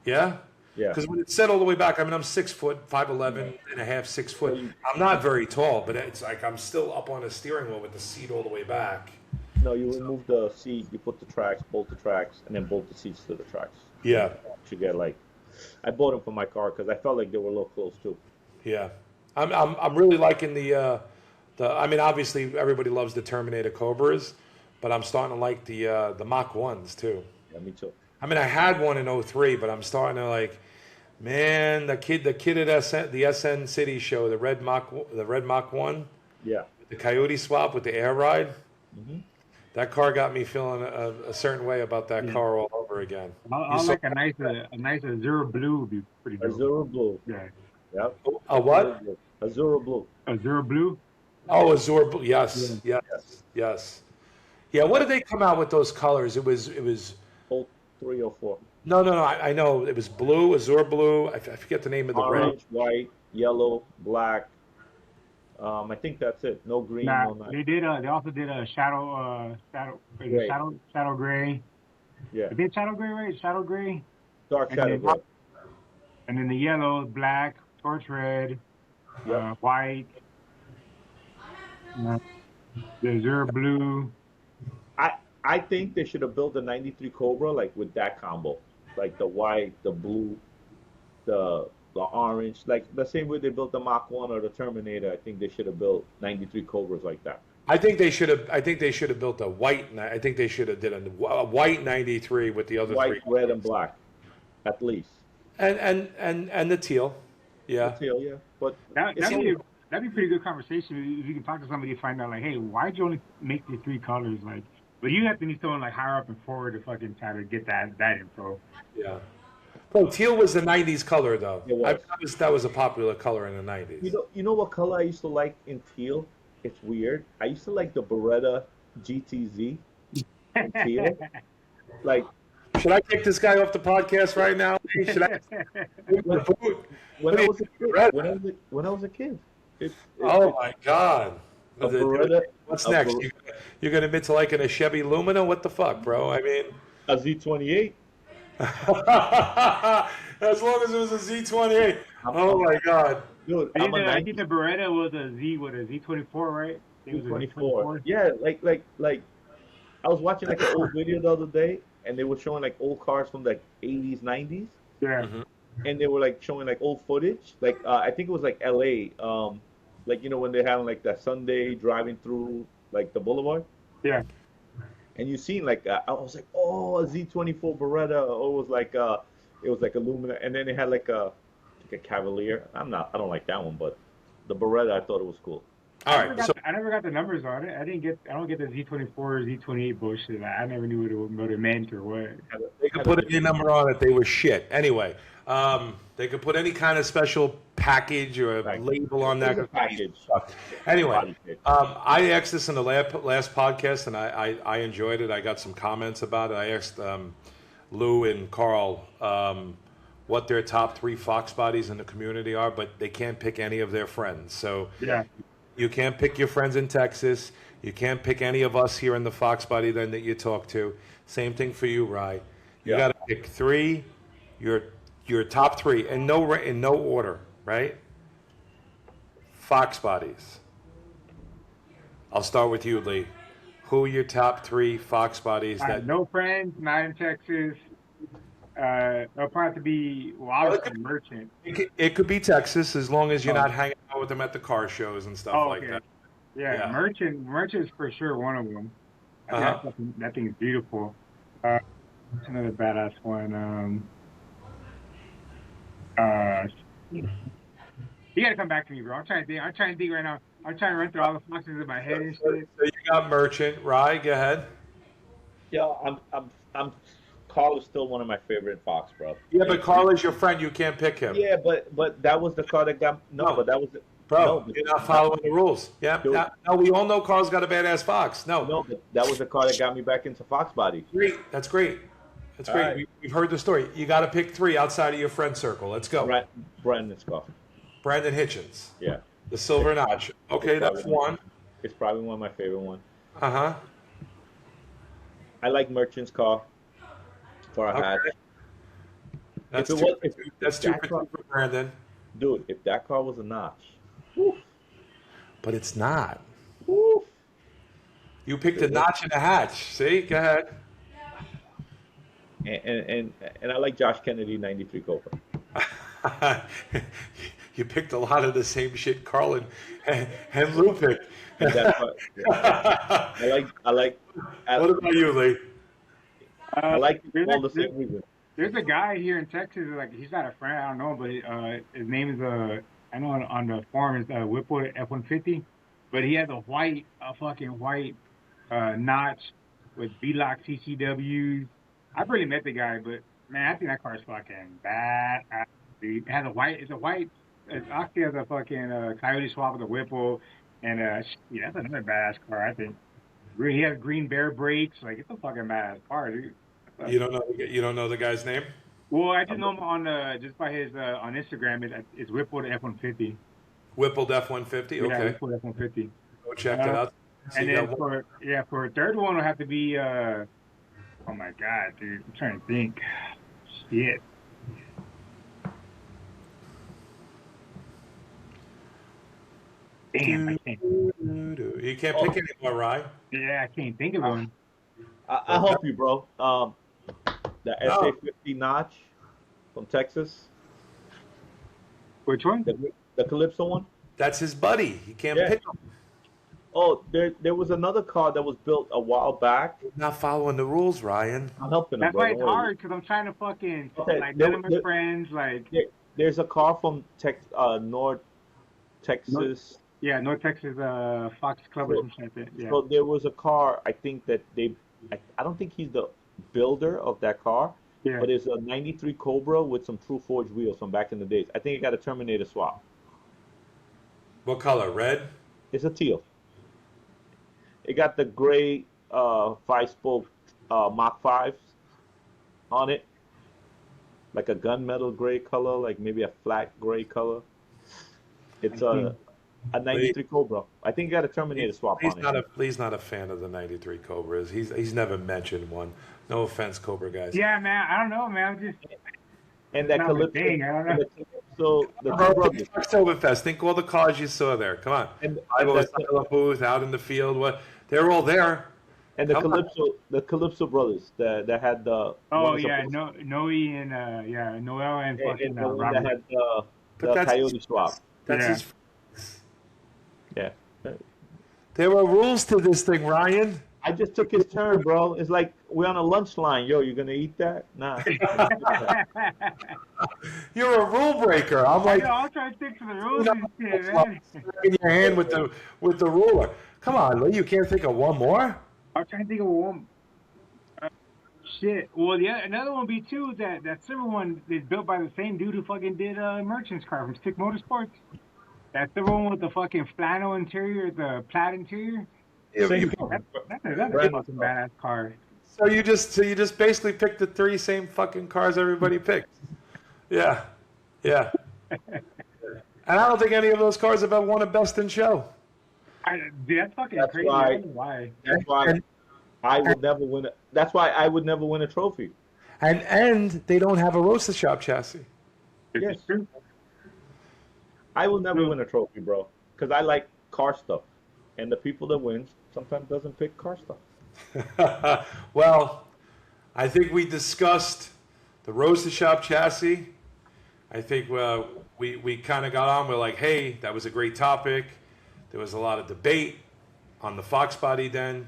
Yeah. Yeah. Because when it's set all the way back, I mean, I'm 6 foot, 5'11" and a half, 6 foot. I'm not very tall, but it's like I'm still up on a steering wheel with the seat all the way back. No, you remove the seat, you put the tracks, bolt the tracks, and then bolt the seats to the tracks. Yeah. You get I bought them for my car because I felt like they were a little close too. Yeah. I'm really liking the I mean, obviously everybody loves the Terminator Cobras, but I'm starting to like the Mach 1s too. Yeah, me too. I mean, I had one in 03, but I'm starting to like, man, the kid at the SN City show, the red Mach 1, Yeah. the Coyote swap with the air ride. Mm-hmm. That car got me feeling a certain way about that car all over again. I like a nice Azure blue would be pretty good. Azure blue. Yeah. Yep. A what? Azure blue. Azure blue? Oh, Azure blue. Yes. Yes. Yeah. What did they come out with those colors? It was. 3 or 4. No. I know it was blue, Azure blue. I forget the name of the Orange, red. white, yellow, black. I think that's it. No green, no night. They also did a shadow gray. Yeah. They did shadow gray, right? Shadow gray. Dark shadow gray. And then the yellow, black, torch red, white, the Azure blue. I think they should have built a 93 Cobra like with that combo, like the white, the blue, the orange, like the same way they built the Mach 1 or the Terminator. I think they should have built 93 Cobras like that. I think they should have built a white. I think they should have did a white 93 with the other white, three. red, and black, at least. And the teal. Yeah. The teal, yeah. But That'd it's be a pretty good conversation if you can talk to somebody and find out like, hey, why'd you only make these 3 colors? Like, but you have to need someone like higher up and forward to fucking try to get that info. Yeah. Bro, teal was the '90s color though. It was. That was a popular color in the '90s. You know what color I used to like in teal? It's weird. I used to like the Beretta GTZ in teal. Like, Should I kick this guy off the podcast right now? Should I? when I was a kid. When I was a kid. Oh my God. A Beretta. What's next? You're gonna admit to liking a Chevy Lumina? What the fuck, bro? I mean, A Z28. as long as it was a Z28. Oh my God. Dude, I think the Beretta was a Z24, right? It was a Z24. Yeah, like I was watching like an old video the other day, and they were showing like old cars from like 80s, 90s. Yeah. Mm-hmm. And they were like showing like old footage. Like I think it was like LA. Like, you know, when they had like that Sunday driving through like the boulevard. Yeah. And you seen like I was like, oh, a Z24 Beretta. Or it was like a Lumina, and then it had like a Cavalier. I don't like that one, but the Beretta, I thought it was cool. All right. I never got the numbers on it. I don't get the Z24 or Z28 bullshit. I never knew what it meant or what. They could put any number on it. They were shit. Anyway, they could put any kind of special package or a label on that. Package. Anyway, I asked this in the last podcast, and I enjoyed it. I got some comments about it. I asked Lou and Carl what their top 3 Fox bodies in the community are, but they can't pick any of their friends. So yeah. You can't pick your friends in Texas. You can't pick any of us here in the Foxbody Den that you talk to. Same thing for you, Rye. You got to pick 3, your top 3, in no order, right? Fox bodies. I'll start with you, Lee. Who are your top 3 Fox bodies? No friends, not in Texas. It'll probably have to be obviously Merchant. It could be Texas as long as you're not hanging out with them at the car shows and stuff like that. Yeah, Merchant's for sure one of them. That thing's beautiful. Another badass one. You gotta come back to me, bro. I'm trying to think right now. I'm trying to run through all the Foxes in my head and shit. So you got Merchant, Rye. Go ahead. Yeah, I'm Carl is still one of my favorite Fox, bro. Yeah, but Carl is your friend. You can't pick him. Yeah, but that was the car that got but that was bro. You're not following the rules. Yeah. No, we all know Carl's got a badass Fox. No, but that was the car that got me back into Fox body. Great. That's great. That's great. Right. We've heard the story. You got to pick 3 outside of your friend circle. Let's go. Brandon's car. Brandon Hitchens. Yeah. The silver notch. Okay, that's one. It's probably one of my favorite ones. Uh-huh. I like Merchant's car for a hatch. That's two for Brandon. Dude, if that car was a notch. Woof. But it's not. Woof. You picked a notch and a hatch. See? Go ahead. And I like Josh Kennedy 93 Cobra. You picked a lot of the same shit Carl and Lou picked. I like. What about you, Lee? I like all the same reasons. There's a guy here in Texas, like he's not a friend, I don't know, but his name is I know on the forum is Whipple F-150, but he has a fucking white notch with B-Lock CCWs. I've really met the guy, but man, I think that car is fucking bad. It has it actually has a fucking Coyote swap with a Whipple, and that's another badass car, I think. He has green bear brakes, like it's a fucking badass car, dude. You don't know the guy's name? Well, I just know him on just by his on Instagram. It's Whipple F-150. Whipple F-150. Okay. Yeah, Whipple F-150. Go check it out. And then for a third one, it'll have to be. Oh my god, dude! I'm trying to think. Shit. Damn, I can't. You can't pick anymore, right? Yeah, I can't think of one. I'll help you, bro. The SA50 notch from Texas. Which one? The Calypso one. That's his buddy. He can't pick him. Oh, there was another car that was built a while back. You're not following the rules, Ryan. I'm helping him. That's why it's hard because I'm trying to fucking none of my friends like. There's a car from Texas. North Texas Fox Club or something like that. Yeah. So there was a car, I think that I don't think he's the builder of that car, Yeah. but it's a 93 Cobra with some True Forge wheels from back in the days. I think it got a Terminator swap. What color? Red? It's a teal. It got the gray 5-spoke Mach 5s on it, like a gunmetal gray color, like maybe a flat gray color. It's a 93 Cobra. I think it got a Terminator swap on it. He's not a fan of the 93 Cobras. He's never mentioned one. No offense, Cobra guys. Yeah, man. I don't know, man. I'm just. And that Not my Calypso, thing, I don't know. So the two brothers. Oktoberfest. Think all the cars you saw there. Come on. And I was the- in the booth, out in the field. What? They're all there. And the Come on. Calypso brothers that had the Oh one yeah, supposed- Noe and Noel and fucking and the one that Robert. had But the that's- Coyote swap. That's Yeah. his. Yeah, There are rules to this thing, Ryan. I just took his turn, bro. It's like we're on a lunch line. Yo, you gonna eat that? Nah. You're a rule breaker. I'm like, I'll try to stick to the rules and shit, man. in your hand with the ruler. Come on, Lee. You can't think of one more. I'm trying to think of one. Shit. Well, another one would be too. That silver one is built by the same dude who fucking did Merchant's car from Stick Motorsports. That silver one with the fucking flannel interior, the plaid interior. Yeah, Same you- car. That's a fucking badass car. so you just basically picked the three same fucking cars everybody picked. Yeah, yeah. And I don't think any of those cars have ever won a Best in Show. Dude, that's fucking That's crazy. why- I don't know why. That's why I would never win. That's why I would never win a trophy. And they don't have a Roadster Shop chassis. Yes. It's true. I will never win a trophy, bro, because I like car stuff, and the people that wins sometimes doesn't pick car stuff. Well, I think we discussed the Roadster Shop chassis. I think we kind of got on. We're like, hey, that was a great topic. There was a lot of debate on the Foxbody Den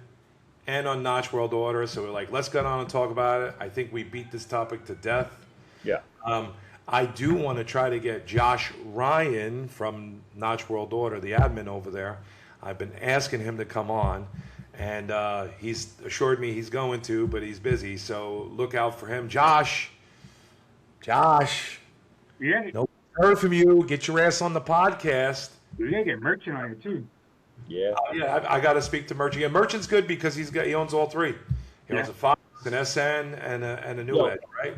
and on Notch World Order. So we're like, let's get on and talk about it. I think we beat this topic to death. Yeah. I do want to try to get Josh Ryan from Notch World Order, the admin over there. I've been asking him to come on, and he's assured me he's going to, but he's busy. So look out for him. Josh, Yeah, no heard from you. Get your ass on the podcast. you gotta get Merchant on it too. Yeah. Yeah, I got to speak to Merchant. And Merchant's good because he owns all three. He owns Yeah. a Fox, an SN, and a new Yo, Ed, right?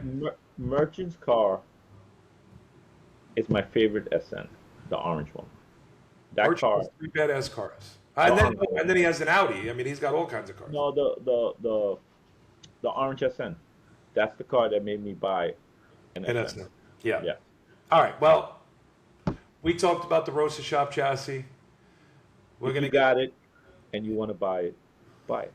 Merchant's car is my favorite SN, the orange one. That Merchant car. has three badass cars. And then he has an Audi. I mean, he's got all kinds of cars. No, the orange SN. That's the car that made me buy an And SN. SN. Yeah. Yeah. All right. Well, we talked about the Roadster Shop chassis. We're If gonna you got it, and you want to buy it, buy it.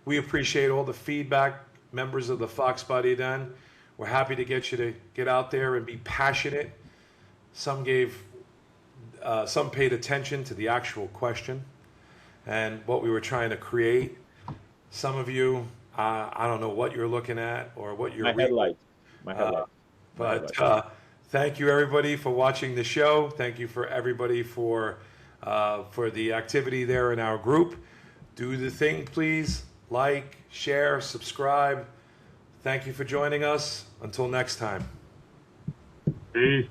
We appreciate all the feedback, members of the Foxbody Den. We're happy to get you to get out there and be passionate. Some paid attention to the actual question and what we were trying to create. Some of you, I don't know what you're looking at or what you're My reading. headlights. My headlights. My But headlights. thank you everybody for watching the show. Thank you for everybody for the activity there in our group. Do the thing, please. Like, share, subscribe. Thank you for joining us. Until next time. Peace.